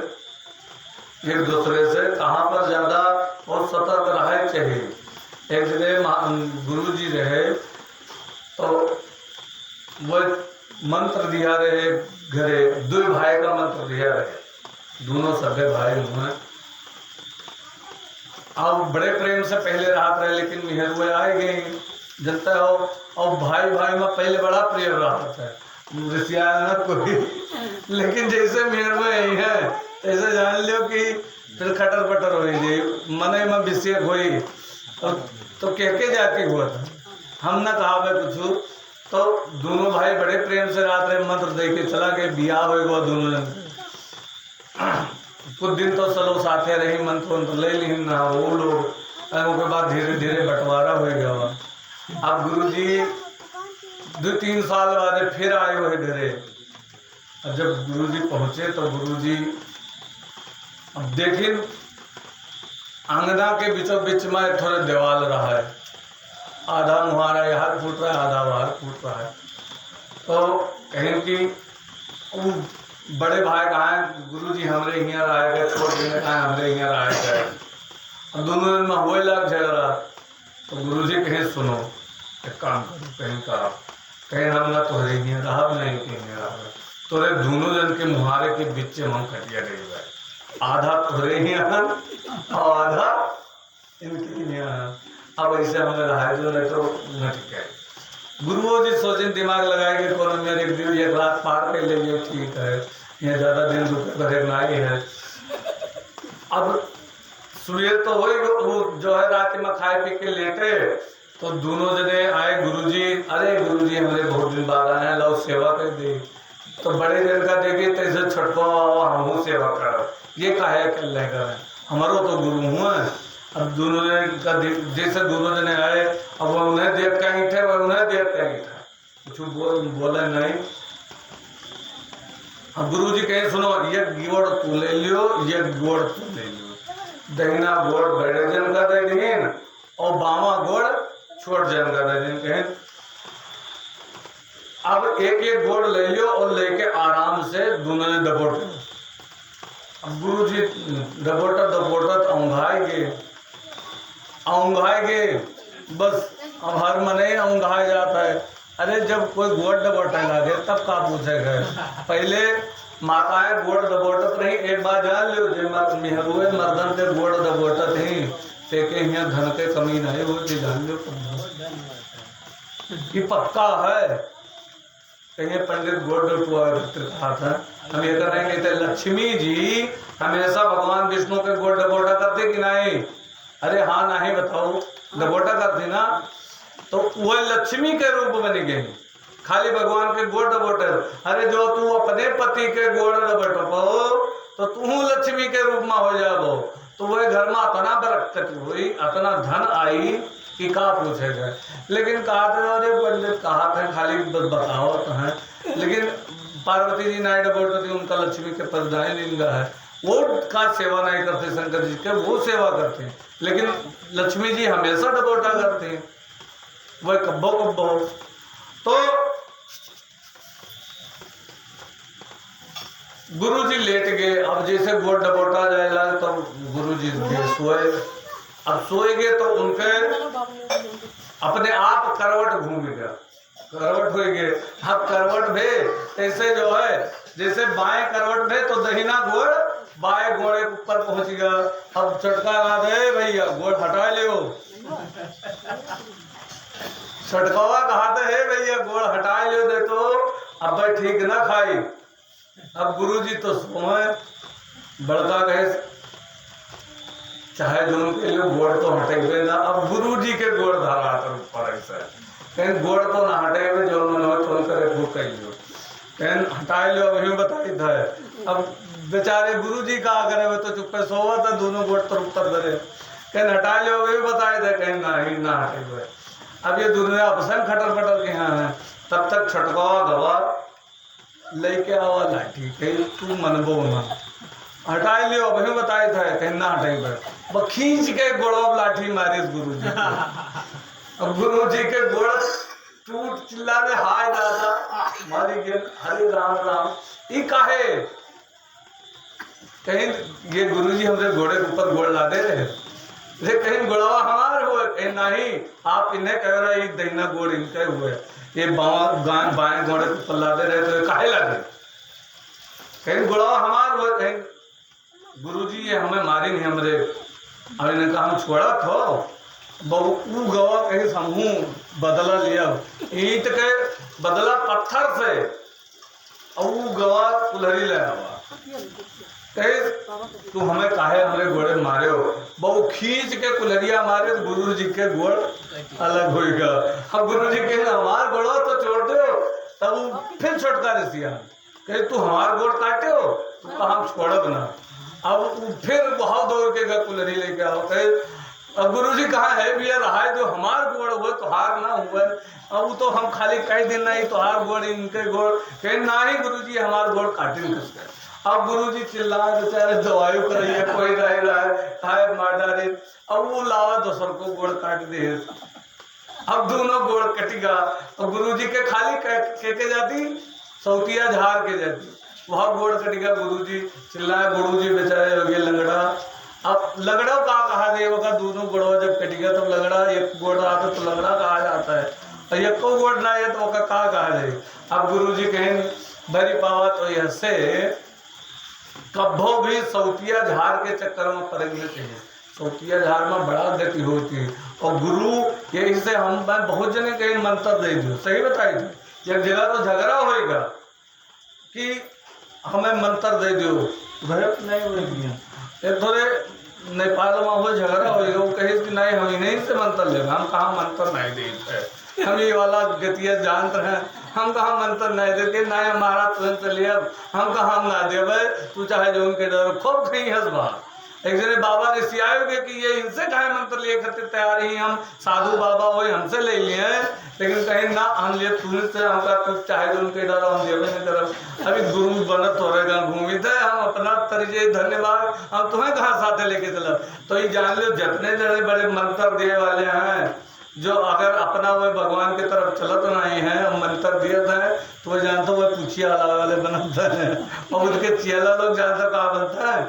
A: एक दूसरे से, कहाँ पर ज्यादा और सतर्क रहे चाहिए। एक जगह गुरु जी रहे तो वो मंत्र दिया रहे घरे, दो भाई का मंत्र दिया रहे, दोनों सगे भाई हुए। अब बड़े प्रेम से पहले रात रहे, लेकिन मेहर हुए आए गए जनता हो। और भाई भाई में पहले बड़ा प्रेम रहा था, न कोई, लेकिन जैसे मेहर में यही है ऐसे जान लो कि फिर खटर पटर हो गई, मने में विषय हुई तो कह के जाती हुआ था, हम न कहा भाई कुछ। तो दोनों भाई बड़े प्रेम से रात रहे, मंत्र दे के चला गए, बियाह हो दोनों जन। कुछ दिन तो चलो साथे रही, मंत्र ले ली ना वो लोग, के बाद धीरे धीरे बंटवारा हो गया। अब गुरुजी 2-3 साल बाद फिर आए हुए घरे। अब जब गुरुजी पहुंचे तो गुरुजी अब देखिए आंगना के बीचों बीच में थोड़े दीवाल रहा है, आधा मुहारा यहाँ फूट रहा है, आधा बाहर फूट रहा है। तो कहें कि वो बड़े भाई कहा है गुरुजी हमरे यहाँ रहे गए, छोटे ने कहा हमरे यहाँ रहे गए। अब दोनों दिन में हुए लग झगड़ा। तो गुरुजी कहें सुनो एक काम करो, कहीं का कहीं हम ना तोहरे यहाँ रहा नहीं कहीं रहा, तोरे दोनों जन के मुहारे के बीच हम कटिया रही हुआ, आधा तोहरे यहाँ और आधा इनके यहाँ। अब ऐसे हमें रहा जो नहीं तो न ठीक है। गुरुओं जी सोचे दिमाग लगाएंगे कौन मेरे एक दिन एक रात पार कर लेंगे, ठीक है ये ज्यादा दिन रुके बनाई है। अब सुबह तो वो जो है रात में खाए पी के लेटे, तो दोनों जने आए गुरुजी, अरे गुरुजी हमारे बहुत दिन बाद आए हैं, लो सेवा कर दे। तो बड़े दिन का देखे तो इसे छटको हम सेवा करो, ये काहे कर लेगा, हमारो तो गुरु हुआ। अब दोनों जने का जैसे दोनों जने आए, अब वो उन्हें देख कहीं थे, वो उन्हें देख कहीं था, कुछ बोले नहीं। अब गुरुजी कहे सुनो ये गोड़ तू ले लियो, ये गोड़ तू ले लियो, दहिना गोड़ बड़े जन का दे दीन और बामा गोड़ छोट जन का दे दीन। कहें अब एक एक गोड़ ले लियो और लेके आराम से दोनों ने दबोटे। अब गुरुजी दबोटत औंघाएंगे बस, अब हर मने औंघाए जाता है। अरे जब कोई गोड़ दबोटने लगे तब का पूछेगा, पहले माताएं गोड़ दबोटत रही। एक बार जान लो जो मेहरुए मर्दन के गोड़ दबोटत ही तेके यहाँ धन के कमी नहीं होती, जान लो ये पक्का है। कहीं पंडित गोड़ कहा था हम ये करेंगे तो लक्ष्मी जी हमेशा भगवान विष्णु के गोड़ दबोटा करते कि नहीं? अरे हाँ नहीं बताओ, दबोटा करती ना, तो वह लक्ष्मी के रूप बनी गई, खाली भगवान के गोड़ दबोटे। अरे जो तू अपने पति के गोड़ दबोटो तो तू लक्ष्मी के रूप में हो जाबो, तो वह घर में इतना बरकत हुई, इतना धन आई कि का पूछेगा। लेकिन कहा था अरे पंडित कहा था खाली बस बताओ तो है, लेकिन पार्वती जी नाइट बोलते थे उनका लक्ष्मी के पदनाई लिंगा है, वो का सेवा नहीं करते शंकर जी के, वो सेवा करते हैं, लेकिन लक्ष्मी जी हमेशा डबोटा करते हैं, वह कब्बो कब्बो। तो गुरु जी लेट गए। अब जैसे गोड़ डबोटा जाएगा तो गुरु जी सोए। अब सोए गए तो उनके अपने आप करवट घूम गया, करवट हो गए। अब करवट भे ऐसे जो है जैसे बाएं करवट भे तो दहिना गोड़ बाएं गोड़े ऊपर पहुंच गया। अब चटका ला दे भैया गोड़ हटा लियो, छटकावा कहा था है भैया गोड़ हटा लियो दे तो अब भाई ठीक ना खाई। अब गुरुजी तो सोए बड़का कहे चाहे जो उनके लिए गोड़ तो हटे ना। अब गुरुजी के गोड़ धरा था ऊपर ऐसा कहीं गोड़ तो ना हटे हुए जो मन तो करे भूख लियो कहीं हटाए लियो वही बताई था। अब बेचारे गुरुजी का करे हुए तो चुप्पे सोवा था, दोनों गोड़ तो ऊपर धरे कहीं हटा लियो वही बताए थे कहीं ना हटे हुए। अब ये दुनिया अपसन खटर पटर के यहाँ है। तब तक छटकावा गवा लेके आवा लाठी कहीं तू मनबो ना हटाई लियो अभी बताए थे कहीं ना हटाई पर वो खींच के गोड़ों लाठी मारी गुरु जी अब गुरु जी के गोड़ टूट चिल्ला में हाय दादा मारी के हरे राम राम ई काहे कहीं ये गुरु जी हमसे घोड़े के ऊपर गोड़ ला दे रहे ये कहीं गोड़वा हमार हुए कहीं नहीं आप इन्हें कह रहे दहीना गोड़ इनके हुए ये बाएं घोड़े के ऊपर ला दे रहे तो काहे ला दे कहीं गोड़वा हमार हुए कहीं गुरु जी ये हमें मारी नहीं हमरे अब इन्हें कहा हम छोड़ा थो बहु गवा कहीं समूह बदला लिया ईंट के बदला पत्थर से और गवा कुल्हड़ी ले आवा कहीं तू हमें काहे हमारे घोड़े मारे हो बहु खींच के कुल्हड़िया मारे तो गुरु जी के घोड़ अलग होगा अब गुरु जी के हमार घोड़ा तो छोड़ दो तब फिर छुटकारे सिया कहीं तू हमार घोड़ काटे हो तो कहा हम छोड़ब ना अब फिर बहुत दौड़ के कुल्हड़ी लेके आओ कहे अब गुरु जी कहा है भैया रहा जो हमार गोड़ हुए तो हार ना हुए अब तो हम खाली कई दिन नहीं तो हार गोड़ इनके गोड़ कहीं ना ही गुरु जी हमार गोड़ काटे नहीं अब गुरु जी चिल्लाए बेचारे दवाई कराइए कोई रह रहा है मार डाले अब वो लावा दूसर को गोड़ काट दे अब दोनों गोड़ कटेगा अब गुरु जी के खाली के जाती सौतिया झाड़ के जाती वहाँ गोड़ कटेगा गुरु जी चिल्लाए गुरु जी बेचारे हो गए लंगड़ा अब लंगड़ा कहा देगा दोनों गोड़वा जब कटेगा तो लंगड़ा एक गोड़ आता तो लंगड़ा कहा जाता है और एक को गोड़ ना है तो वो कहा जाए अब गुरु जी कहें भरी पावा तो ऐसे कब्बो भी सौतिया झाड़ के चक्कर में पड़ेंगे चाहिए सौतिया झाड़ में बड़ा गति होती है और गुरु यही से हम बहुत जने कहीं मंत्र दे दो सही बताई थी एक जगह तो झगड़ा होएगा कि हमें मंत्र दे दो भरत नहीं होगी एक थोड़े नेपाल में हो झगड़ा होएगा वो कहे कि नहीं हम इन्हीं से मंत्र लेगा हम कहाँ मंत्र नहीं देते हम ये वाला गतिया जानते हैं हम कहा मंत्र नहीं देते ना हमारा तुरंत लिया हम कहा ना देवे तू चाहे जो उनके डर खूब कहीं हंसबा एक जने बाबा ऋषि आए कि ये इनसे कहे मंत्र लिए खातिर तैयार ही हम साधु बाबा वही हमसे ले लिए लेकिन कहीं ना हम लिए तुझे से हमका तू चाहे जो उनके डर हम देवे नहीं डर अभी गुरु बनत हो रहेगा घूमी थे हम अपना तरीके धन्यवाद हम तुम्हें कहाँ साथे लेके चला तो ये जान लो जितने जने बड़े मंत्र दिए वाले हैं जो अगर अपना वो भगवान की तरफ चलत नहीं है और मंत्र दिए थे तो वो जानते वो पूछिया वाले बनाते हैं और उसके चेला लोग जानते कहाँ बनता है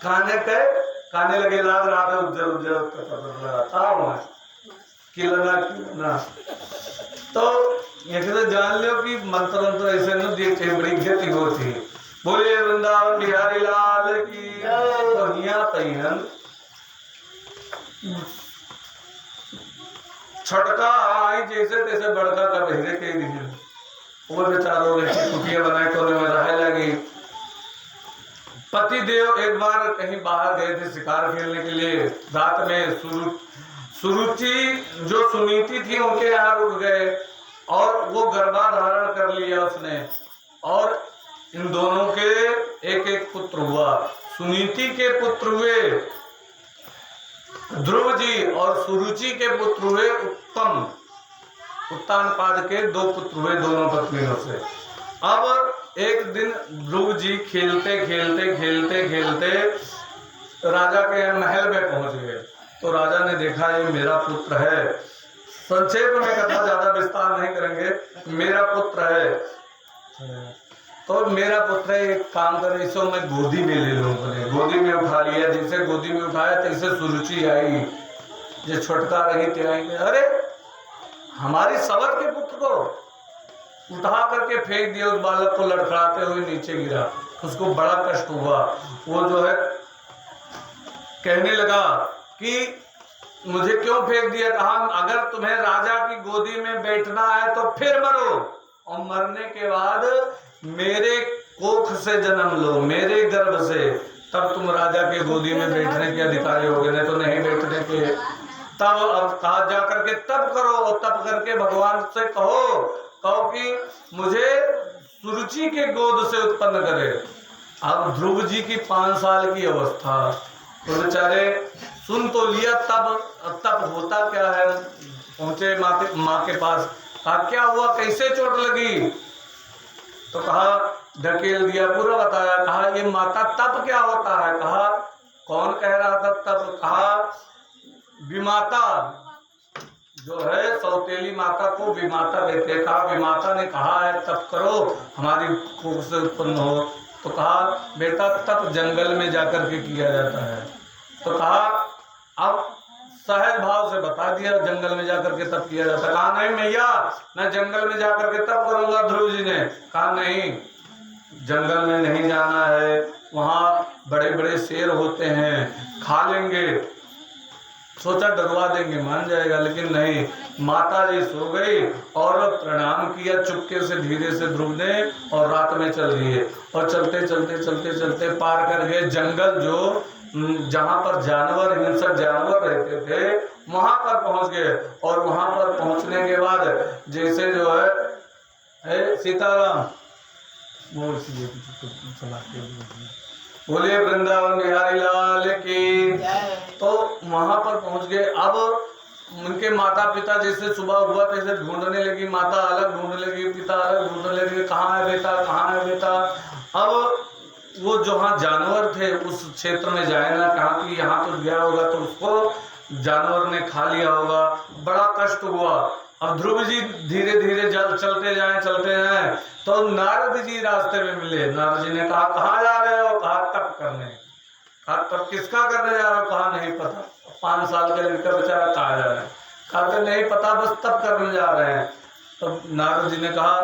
A: खाने लगे रात रात उज्जर उज्जर खिलना तो ये तो जान लो कि मंत्र मंत्र ऐसे न देखते बड़ी गति होती बोले वृंदावन बिहारी लाल की तो यहाँ तैन छटका आई जैसे तैसे बड़का का बहरे के दिखे वो बेचारों कुटिया बनाए कोने में रह लगी पति देव एक बार कहीं बाहर गए थे शिकार खेलने के लिए रात में सुरुचि जो सुनीति थी उनके यहाँ रुक गए और वो गर्भाधारण कर लिया उसने और इन दोनों के एक एक पुत्र हुआ सुनीति के पुत्र हुए ध्रुव जी और सुरुचि के पुत्र हुए उत्तानपाद के 2 पुत्र हुए दोनों पत्नियों से। अब एक दिन ध्रुव जी खेलते खेलते खेलते खेलते राजा के महल में पहुंच गए तो राजा ने देखा ये मेरा पुत्र है संक्षेप में कथा ज्यादा विस्तार नहीं करेंगे मेरा पुत्र है तो मेरा पुत्र एक काम करे इसको मैं गोदी में ले लूं गोदी में उठा लिया जैसे गोदी में उठाया तैसे सुरुचि आई जो छोटका रही त्याई अरे हमारी सवत के पुत्र को उठा करके फेंक दिया उस बालक को लड़खड़ाते हुए नीचे गिरा उसको बड़ा कष्ट हुआ वो जो है कहने लगा कि मुझे क्यों फेंक दिया कहा अगर तुम्हें राजा की गोदी में बैठना है तो फिर मरो और मरने के बाद मेरे कोख से जन्म लो मेरे गर्भ से तब तुम राजा के गोदी में बैठने के अधिकारी होगे नहीं तो नहीं बैठने के तब अब कहा जा करके तब करो और तब करके भगवान से कहो कि मुझे सुरुचि के गोद से उत्पन्न करे। अब ध्रुव जी की 5 साल की अवस्था तो बेचारे सुन तो लिया तब होता क्या है पहुंचे माँ के पास कहा क्या हुआ कैसे चोट लगी तो कहा ढकेल दिया, पूरा बताया। कहा ये माता तप क्या होता है? कहा कौन कह रहा था तप? कहा विमाता जो है सौतेली माता को विमाता कहते हैं। कहा विमाता ने कहा है तप करो हमारी कोख से उत्पन्न हो। तो कहा बेटा तप जंगल में जाकर के किया जाता है। तो कहा अब सहज भाव से बता दिया जंगल में जाकर के तप किया जाता है। कहा नहीं मैया मैं जंगल में जाकर के तप करूंगा। ध्रुव जी ने कहा नहीं जंगल में नहीं जाना है, वहाँ बड़े बड़े शेर होते हैं खा लेंगे। सोचा डरवा देंगे मान जाएगा, लेकिन नहीं। माता जी सो गई और प्रणाम किया चुपके से धीरे से ध्रुव ने और रात में चल दिए। और चलते चलते चलते चलते पार कर गए जंगल जो जहाँ पर जानवर हिंसक जानवर रहते थे वहां पर पहुंच गए। और वहां पर पहुंचने के बाद जैसे जो है सीताराम बोलिए वृंदावन बिहारी लाल की। तो वहां पर पहुंच गए। अब उनके माता पिता जैसे सुबह हुआ तैसे ढूंढने लगी, माता अलग ढूंढने लगी, पिता अलग ढूंढने लगे, कहाँ है बेटा कहाँ है बेटा। अब वो जहाँ जानवर थे उस क्षेत्र में जाए ना, कहा कि यहाँ तो गया होगा तो उसको जानवर ने खा लिया होगा, बड़ा कष्ट हुआ। अब ध्रुव जी धीरे धीरे चलते जाएं तो नारद जी रास्ते में मिले। नारद जी ने कहा कहाँ जा रहे हो? कहा तप करने। कहा तप किसका करने जा रहे हो? कहा नहीं पता। 5 साल का लड़का बेचारा कहाँ जा रहे हैं? कहा नहीं पता बस तप करने जा रहे हैं। तो नारद जी ने कहा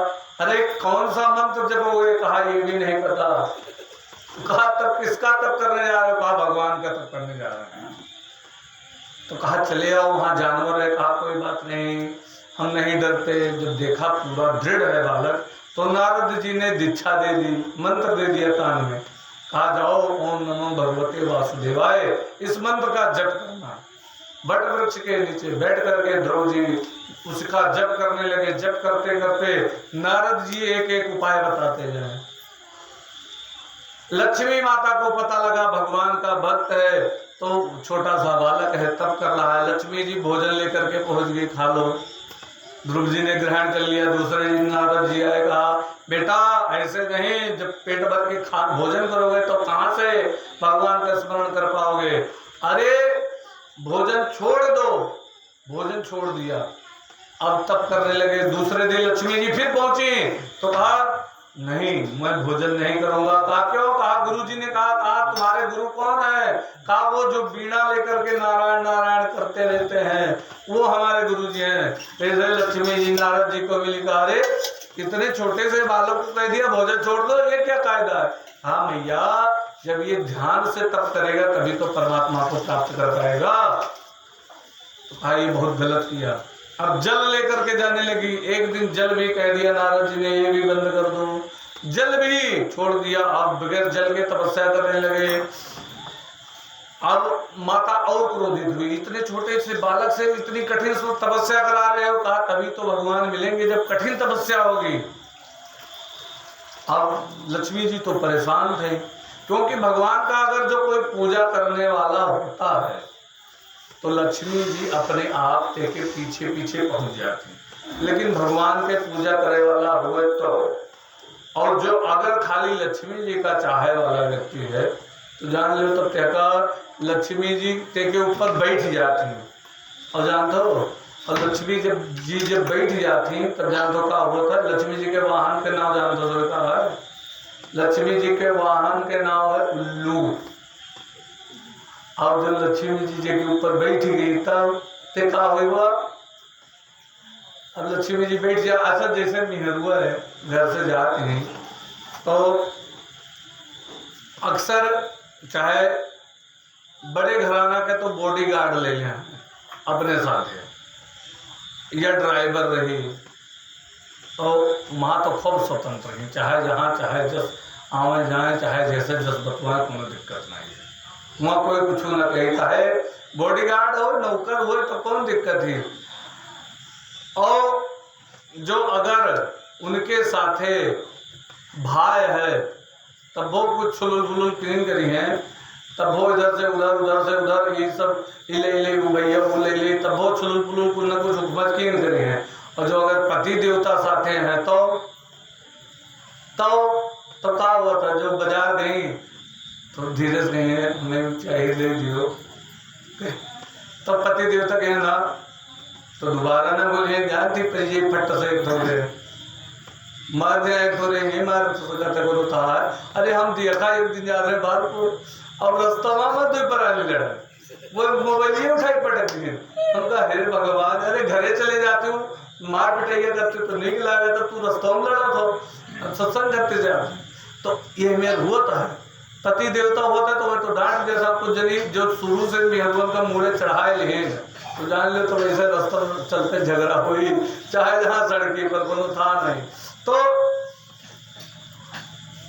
A: अरे कौन सा मंत्र जपोगे? कहा ये भी नहीं पता। कहा तब किसका तप करने जा रहे हो? कहा भगवान का तप करने जा रहे हैं। तो कहा चले आओ वहां जानवर है। कहा कोई बात नहीं हम नहीं डरते। जब देखा पूरा दृढ़ है बालक तो नारद जी ने दीक्षा दे दी, मंत्र दे दिया कान में। कहा जाओ ओम नमो भगवते वासुदेवाय इस मंत्र का जप करना। बट वृक्ष के नीचे बैठ करके ध्रुव जी उसका जप करने लगे। जप करते करते नारद जी एक एक उपाय बताते जाए। लक्ष्मी माता को पता लगा भगवान का भक्त है तो छोटा सा बालक है तप कर रहा है। लक्ष्मी जी भोजन लेकर के पहुंच गई, खा लो। ध्रुव जी ने ग्रहण कर लिया। दूसरे दिन नारद जी आए, कहा बेटा ऐसे नहीं, जब पेट भर के भोजन करोगे तो कहाँ से भगवान का स्मरण कर पाओगे? अरे भोजन छोड़ दो। भोजन छोड़ दिया, अब तप करने लगे। दूसरे दिन लक्ष्मी जी फिर पहुंची तो कहा नहीं मैं भोजन नहीं करूंगा। कहा क्यों? कहा गुरु जी ने कहा तुम्हारे गुरु कौन है? कहा वो जो बीड़ा लेकर के नारायण नारायण करते रहते हैं वो हमारे गुरु जी हैं। ऐसे लक्ष्मी जी नारद जी को मिली। कहा अरे इतने छोटे से बालक को कह दिया भोजन छोड़ दो, ये क्या कायदा है? हाँ मैया जब ये ध्यान से तप करेगा तभी तो परमात्मा को प्राप्त कर पाएगा। तो कहा ये बहुत गलत किया। अब जल लेकर के जाने लगी। एक दिन जल भी कह दिया नारद जी ने ये भी बंद कर दो, जल भी छोड़ दिया। अब बगैर जल के तपस्या करने लगे। अब माता और क्रोधित हुई, इतने छोटे से बालक से इतनी कठिन तपस्या करा रहे हो। कहा तभी तो भगवान मिलेंगे जब कठिन तपस्या होगी। अब लक्ष्मी जी तो परेशान थे क्योंकि भगवान का अगर जो कोई पूजा करने वाला होता है तो लक्ष्मी जी अपने आप के पीछे पीछे पहुंच जाती। लेकिन भगवान के पूजा करे वाला हुए तो, और जो अगर खाली लक्ष्मी जी का चाहे वाला व्यक्ति है तो जान लो तो क्या लक्ष्मी जी के ऊपर बैठ जाती। और जानते हो और लक्ष्मी जब बैठ जाती तब जानते क्या होता है? लक्ष्मी जी के वाहन के नाम जानते हो क्या है? लक्ष्मी जी के वाहन के नाम है उल्लू। और जब लक्ष्मी जी के ऊपर बैठ गई तब क्या हुआ? अब लक्ष्मी जी बैठ जा, ऐसा जैसे मिहरुआ है घर से जाते हैं तो अक्सर चाहे बड़े घराना के तो बॉडीगार्ड ले लें अपने साथ या ड्राइवर रही तो वहाँ तो खूब स्वतंत्र है, चाहे जहाँ चाहे जस आवे जाए, चाहे जैसे जस बतवाए कोई दिक्कत नहीं है। वहाँ कोई कुछ ना कहता है। बॉडीगार्ड हो नौकर हो तो कौन दिक्कत है। और जो अगर उनके साथे भाई है तब वो कुछ छुलुल बुलुल क्लीन करी है तब वो इधर से उधर उधर से उधर ये सब इले भैया वो ले ले तब वो छुलुल बुलुल कुछ न कुछ हुकूमत क्लीन करी है। और जो अगर पति देवता साथे हैं तो तो क्या हुआ था, जो बाजार गई तो धीरज नहीं है, हमें चाहिए दे दियो। तो पति देवता कहे ना, तो दोबारा ना बोले ज्ञान थी पर ये फट से एक थोड़े मार दिया, एक थोड़े ये मार तो कहते बोलो था। अरे हम दिया था एक दिन जा रहे बाहर को, अब रास्ता वहां दो पर आने लड़ा, वो मोबाइल ही उठाई पटक दिए। उनका हे भगवान, अरे घरे चले जाते हूँ मार पिटाइया करते तो नहीं लगा था, तू रास्ता में लड़ा था, सत्संग करते जा। तो ये मेरा होता है, पति देवता होता तो वह तो डांट देता कुछ जनी जो शुरू से भी भगवान का मुड़े चढ़ाए लिए तो जान ले, तो वैसे रास्ता चलते झगड़ा हुई, चाहे जहाँ सड़की पर कोनो था नहीं। तो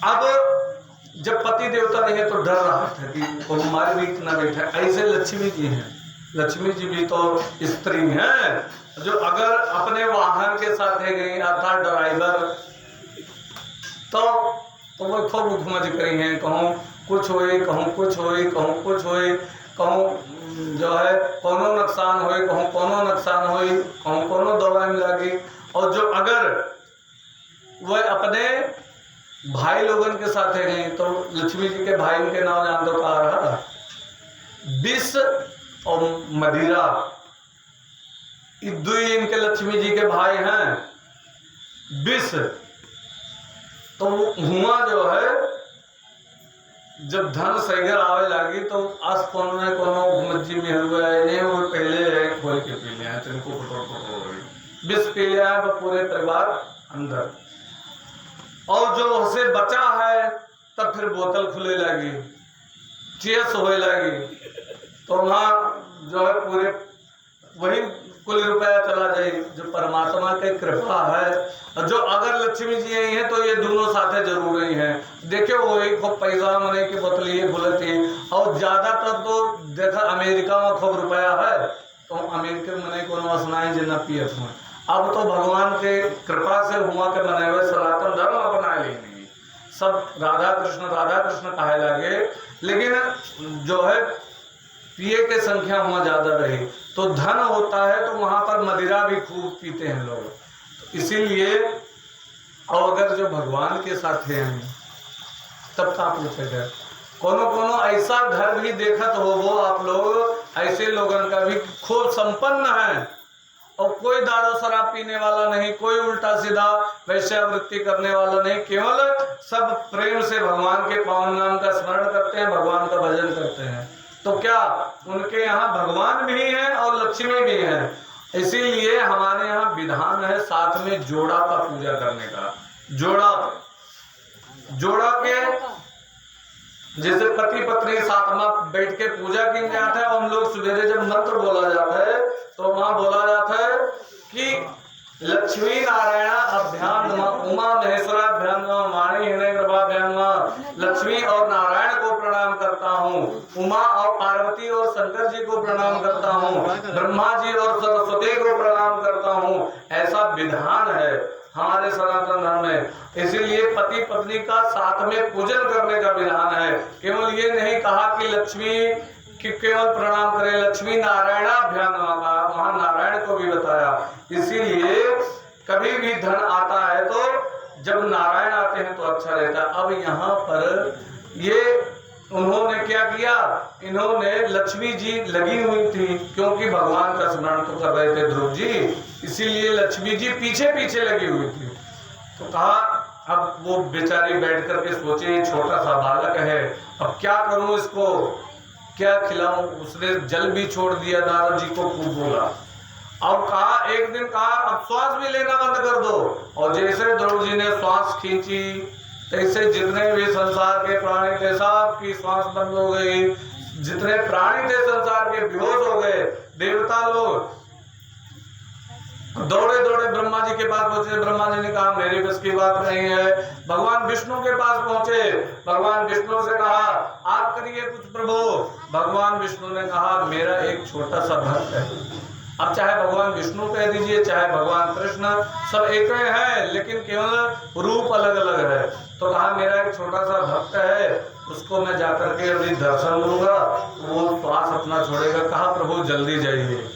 A: अब जब पति देवता नहीं है तो डर रहा था कि वो हमारे भी इतना बैठा। ऐसे लक्ष्मी जी हैं, लक्ष्मी जी भी तो स्त्री हैं, जो अगर अपने वाहन के साथ है गई अर्थात ड्राइवर, तो वो खूब घुमज करी हैं, कहूँ कुछ होए, कहूँ कुछ होए, कहूँ कुछ होए, कहूँ जो है कोनो नुकसान होए, कहूँ कोनो नुकसान होए, कहूँ कोनो दवा में लगी। और जो अगर वह अपने भाई लोगन के साथ है गई तो लक्ष्मी जी के भाई के नाम जान दो कहा रहा, विष और मदिरा, दुई इनके लक्ष्मी जी के भाई हैं। विष तो हुआ जो है जब धन सैगर आवे लगी तो आस कोनो ने कोनो मज्जी में हुआ है, नहीं वो पहले है खोल के पी लिया तो इनको हो गई, विष पी लिया है पूरे परिवार अंदर। और जो उसे बचा है तब फिर बोतल खुले लगी, चेस होए लगी, तो वहाँ जो है पूरे वही कुल रुपया चला जाए। जो परमात्मा की कृपा है, जो अगर लक्ष्मी जी आई है तो ये दोनों साथे जरूर ही हैं। देखियो वही खूब पैसा मने की बोतल ये बोलती, और ज्यादातर तो देखा अमेरिका में खूब रुपया है तो अमेरिका मने को वसनाएं जिन्ना पियत हुए। अब तो भगवान के कृपा से हुआ के मने हुए सनातन धर्म अपना लेंगे, सब राधा कृष्ण कहे लगे, लेकिन जो है पिए के संख्या वहाँ ज्यादा रही तो धन होता है तो वहां पर मदिरा भी खूब पीते हैं लोग। तो इसीलिए और अगर जो भगवान के साथ हैं तब का पूछेगा, कोनो कोनो ऐसा घर भी देखत हो वो आप लोग, ऐसे लोगों का भी खूब संपन्न है और कोई दारू शराब पीने वाला नहीं, कोई उल्टा सीधा वैश्यावृत्ति करने वाला नहीं, केवल सब प्रेम से भगवान के पावन नाम का स्मरण करते हैं, भगवान का भजन करते हैं। तो क्या उनके यहाँ भगवान भी हैं और लक्ष्मी भी हैं। इसीलिए हमारे यहाँ विधान है साथ में जोड़ा का पूजा करने का। जोड़ा के जैसे पति पत्नी साथ में बैठ के पूजा की जाता है, और हम लोग सवेरे जब मंत्र बोला जाता है तो वहां बोला जाता है कि लक्ष्मी नारायण अभ्याम नमः, उमा महेश्वराभ्याम नमः, वाणी हिरण्यगर्भाभ्याम नमः। लक्ष्मी और नारायण को प्रणाम करता हूँ, उमा और पार्वती और शंकर जी को प्रणाम करता हूँ, ब्रह्मा जी और सरस्वती को प्रणाम करता हूँ। ऐसा विधान है हमारे सनातन धर्म में। इसीलिए पति पत्नी का साथ में पूजन करने का विधान है। केवल ये नहीं कहा कि लक्ष्मी कि केवल प्रणाम करें, लक्ष्मी नारायणाभ्याम नमः, वहां नारायण को भी बताया। इसीलिए कभी भी धन आता है तो जब नारायण आते हैं तो अच्छा रहता है। अब यहाँ पर ये उन्होंने क्या किया, इन्होंने लक्ष्मी जी लगी हुई थी क्योंकि भगवान का स्मरण तो कर रहे थे ध्रुव जी, इसीलिए लक्ष्मी जी पीछे पीछे लगी हुई थी। तो कहा अब वो बेचारी बैठ करके सोचे छोटा सा बालक है, अब क्या करूं, इसको क्या खिलाऊं। उसने जल भी छोड़ दिया, नारद जी को खूब बोला। अब कहा एक दिन कहा अब श्वास भी लेना बंद कर दो, और जैसे ध्रुव जी ने श्वास खींची तैसे जितने भी संसार के प्राणी थे सब की श्वास बंद हो गई। जितने प्राणी थे संसार के बेहोश हो गए। देवता लोग दौड़े दौड़े ब्रह्मा जी के पास पहुंचे। ब्रह्मा जी ने कहा मेरी बस की बात नहीं है। भगवान विष्णु के पास पहुंचे। भगवान विष्णु से कहा आप करिए कुछ प्रभु। भगवान विष्णु ने कहा मेरा एक छोटा सा भक्त है। अब चाहे भगवान विष्णु कह दीजिए चाहे भगवान कृष्ण, सब एक ही है लेकिन केवल रूप अलग अलग है। तो कहा मेरा एक छोटा सा भक्त है, उसको मैं जाकर के अभी दर्शन दूंगा, वो श्वास अपना छोड़ेगा। कहा प्रभु जल्दी जाइए।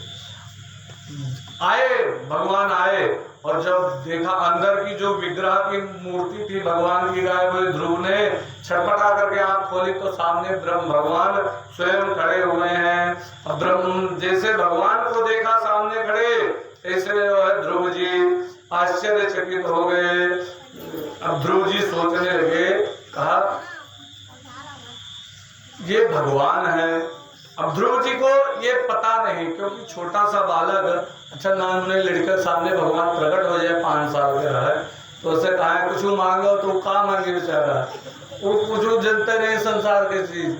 A: आए भगवान आए और जब देखा अंदर की जो विग्रह की मूर्ति थी भगवान की गाय हुई, ध्रुव ने छटपटा करके आंख खोली तो सामने ब्रह्म भगवान स्वयं खड़े हुए हैं। अब ब्रह्म जैसे भगवान को देखा सामने खड़े, ऐसे जो है ध्रुव जी आश्चर्यचकित हो गए। अब ध्रुव जी सोचने लगे, कहा ये भगवान है। अब ध्रुव जी को ये पता नहीं, क्योंकि छोटा सा बालक, अच्छा नाम ने लड़का सामने भगवान प्रकट हो जाए 5 साल का है तो उसे कहा है कुछ मांगो तो का मांगे बेचारा, वो कुछ जनते नहीं संसार के चीज।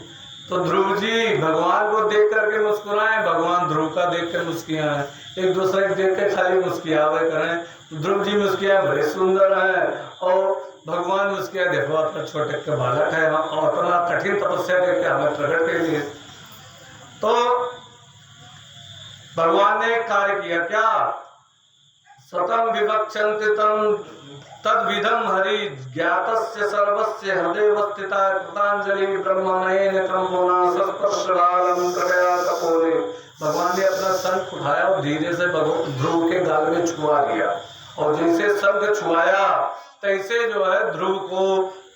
A: तो ध्रुव जी भगवान को देख करके मुस्कुराए, भगवान ध्रुव का देख कर मुस्कुराए, एक दूसरे को देख के खाली मुस्कुरावे करें। ध्रुव जी मुस्कुराए, बड़े सुंदर है, और भगवान मुस्कुराए, देखो अपना छोटे के बालक है और अपना कठिन तपस्या करके हमें प्रकट के लिए। तो भगवान ने कार्य किया क्या, स्वतम विवक्षन्ति तम तद्विधम हरि ज्ञातस्य सर्वस्य हृदयवस्थिता कृतांजलि ब्रह्मणेन क्रमोना सस्पर्शलालम कृपया कपोले। भगवान ने अपना शंख उठाया और धीरे से ध्रुव के गाल में छुआ दिया, और जैसे शंख छुआया तैसे जो है ध्रुव को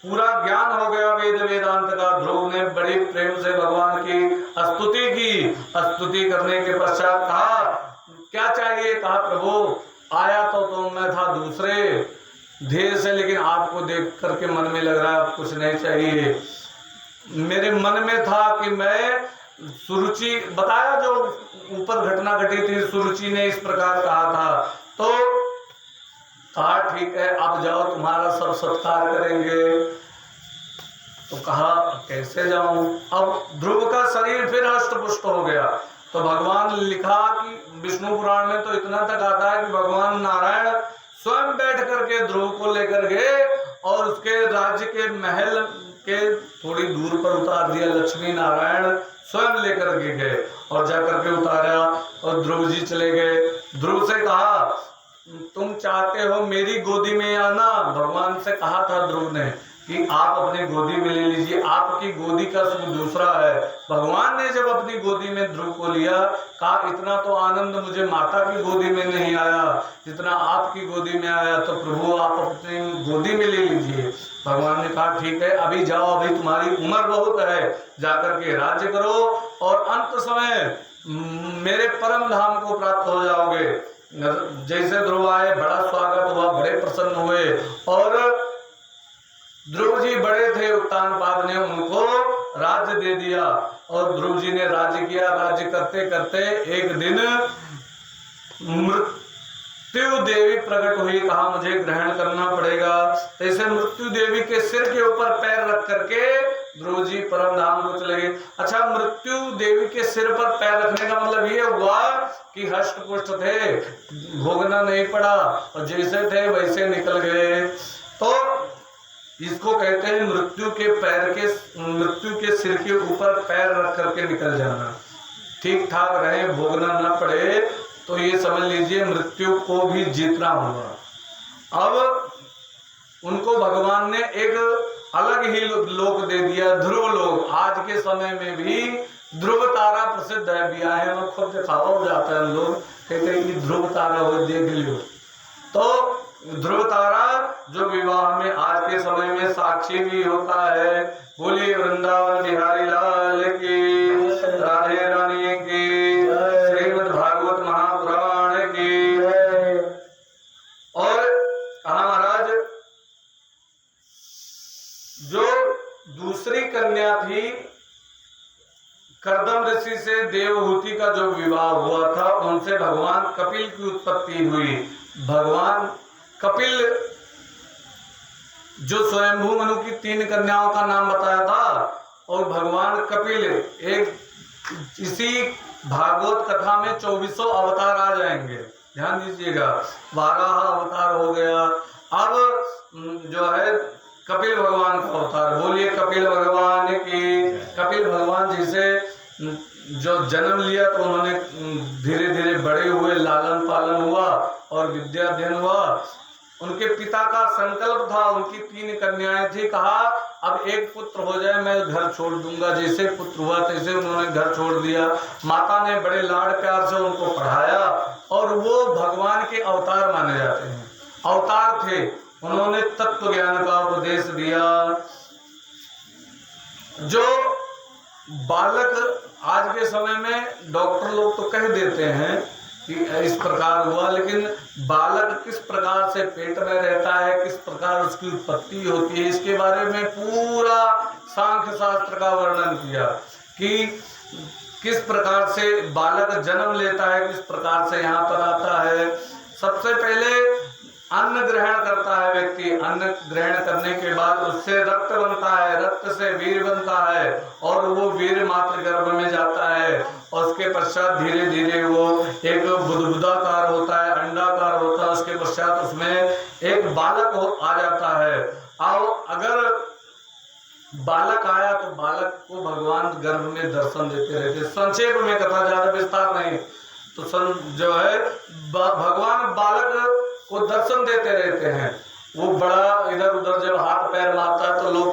A: पूरा ज्ञान हो गया वेद वेदांत का। ध्रुव ने बड़ी प्रेम से भगवान की स्तुति की, स्तुति करने के पश्चात कहा क्या चाहिए, कहा प्रभु आया तो मैं था दूसरे देश से, लेकिन आपको देख करके मन में लग रहा है अब कुछ नहीं चाहिए। मेरे मन में था कि मैं सुरुचि बताया जो ऊपर घटना घटी थी, सुरुचि ने इस प्रकार कहा था, तो कहा ठीक है अब जाओ तुम्हारा सब सत्कार करेंगे। तो कहा कैसे जाऊं, अब ध्रुव का शरीर फिर हष्ट-पुष्ट हो गया। तो भगवान लिखा कि विष्णु पुराण में तो इतना तक आता है कि भगवान नारायण स्वयं बैठ करके ध्रुव को लेकर गए और उसके राज्य के महल के थोड़ी दूर पर उतार दिया। लक्ष्मी नारायण स्वयं लेकर के गए और जाकर के उतारा और ध्रुव जी चले गए। ध्रुव से कहा तुम चाहते हो मेरी गोदी में आना, भगवान से कहा था ध्रुव ने कि आप अपनी गोदी में ले लीजिए, आपकी गोदी का सुख दूसरा है। भगवान ने जब अपनी गोदी में ध्रुव को लिया, कहा इतना तो आनंद मुझे माता की गोदी में नहीं आया जितना आपकी गोदी में आया, तो प्रभु आप अपनी गोदी में ले लीजिए। भगवान ने कहा ठीक है अभी जाओ, अभी तुम्हारी उम्र बहुत है, जाकर के राज्य करो और अंत समय मेरे परम धाम को प्राप्त हो जाओगे। जैसे ध्रुव आए बड़ा स्वागत हुआ, बड़े प्रसन्न हुए, और ध्रुव जी बड़े थे, उत्तानपाद ने उनको राज्य दे दिया और ध्रुव जी ने राज्य किया। राज्य करते करते एक दिन मृत्यु देवी प्रकट हुई, कहा मुझे ग्रहण करना पड़ेगा। ऐसे मृत्यु देवी के सिर के ऊपर पैर रख करके ध्रुव जी परम धाम को चले गए। अच्छा, मृत्यु देवी के सिर पर पैर रखने का मतलब ये हुआ कि हष्ट पुष्ट थे, भोगना नहीं पड़ा और जैसे थे वैसे निकल गए। तो इसको कहते हैं मृत्यु के सिर के ऊपर पैर रख करके निकल जाना, ठीक ठाक रहे, भोगना न पड़े, तो ये समझ लीजिए मृत्यु को भी जीतना हुआ। अब उनको भगवान ने एक अलग ही लोक दे दिया, ध्रुव लोक। आज के समय में भी ध्रुव तारा प्रसिद्ध है, ब्याह में खुद दिखावा जाता है, लोग कहते हैं कि ध्रुव तारा हो देख लियो। तो ध्रुव तारा जो विवाह में आज के समय में साक्षी भी होता है। बोलिए वृंदावन बिहारी लाल की, राधे रानी की, श्रीमद् भागवत महापुराण की। और कहा महाराज जो दूसरी कन्या थी कर्दम ऋषि से देवहूति का जो विवाह हुआ था, उनसे भगवान कपिल की उत्पत्ति हुई। भगवान कपिल जो स्वयंभू मनु की 3 कन्याओं का नाम बताया था, और भगवान कपिल एक इसी भागवत कथा में 2400 अवतार आ जाएंगे, ध्यान दीजिएगा। 12 अवतार हो गया। अब जो है कपिल भगवान का अवतार, बोलिए कपिल भगवान की। कपिल भगवान जिसे जो जन्म लिया तो उन्होंने धीरे धीरे बड़े हुए, लालन पालन हुआ और विद्या अध्ययन हुआ। उनके पिता का संकल्प था, उनकी 3 कन्याएं थी, कहा अब एक पुत्र हो जाए मैं घर छोड़ दूंगा। जैसे पुत्र हुआ तैसे उन्होंने घर छोड़ दिया। माता ने बड़े लाड प्यार से उनको पढ़ाया और वो भगवान के अवतार माने जाते हैं, अवतार थे। उन्होंने तत्व ज्ञान का उपदेश दिया। जो बालक आज के समय में डॉक्टर लोग तो कह देते हैं कि इस प्रकार हुआ, लेकिन बालक किस प्रकार से पेट में रहता है, किस प्रकार उसकी उत्पत्ति होती है, इसके बारे में पूरा सांख्य शास्त्र का वर्णन किया कि किस प्रकार से बालक जन्म लेता है, किस प्रकार से यहाँ पर आता है। सबसे पहले अन्न ग्रहण करता है व्यक्ति। अन्न ग्रहण करने के बाद उससे रक्त बनता है, रक्त से वीर बनता है और वो वीर मातृ गर्भ में जाता है और उसके पश्चात धीरे धीरे वो एक बुदबुदाकार होता है, अंडाकार होता है। उसके पश्चात उसमें एक बालक आ जाता है। और अगर बालक आया तो बालक को भगवान गर्भ में दर्शन देते रहते। संक्षेप में कथा, ज्यादा विस्तार नहीं। तो जो है भगवान बालक को दर्शन देते रहते हैं। वो बड़ा इधर उधर जब हाथ पैर मारता है तो लोग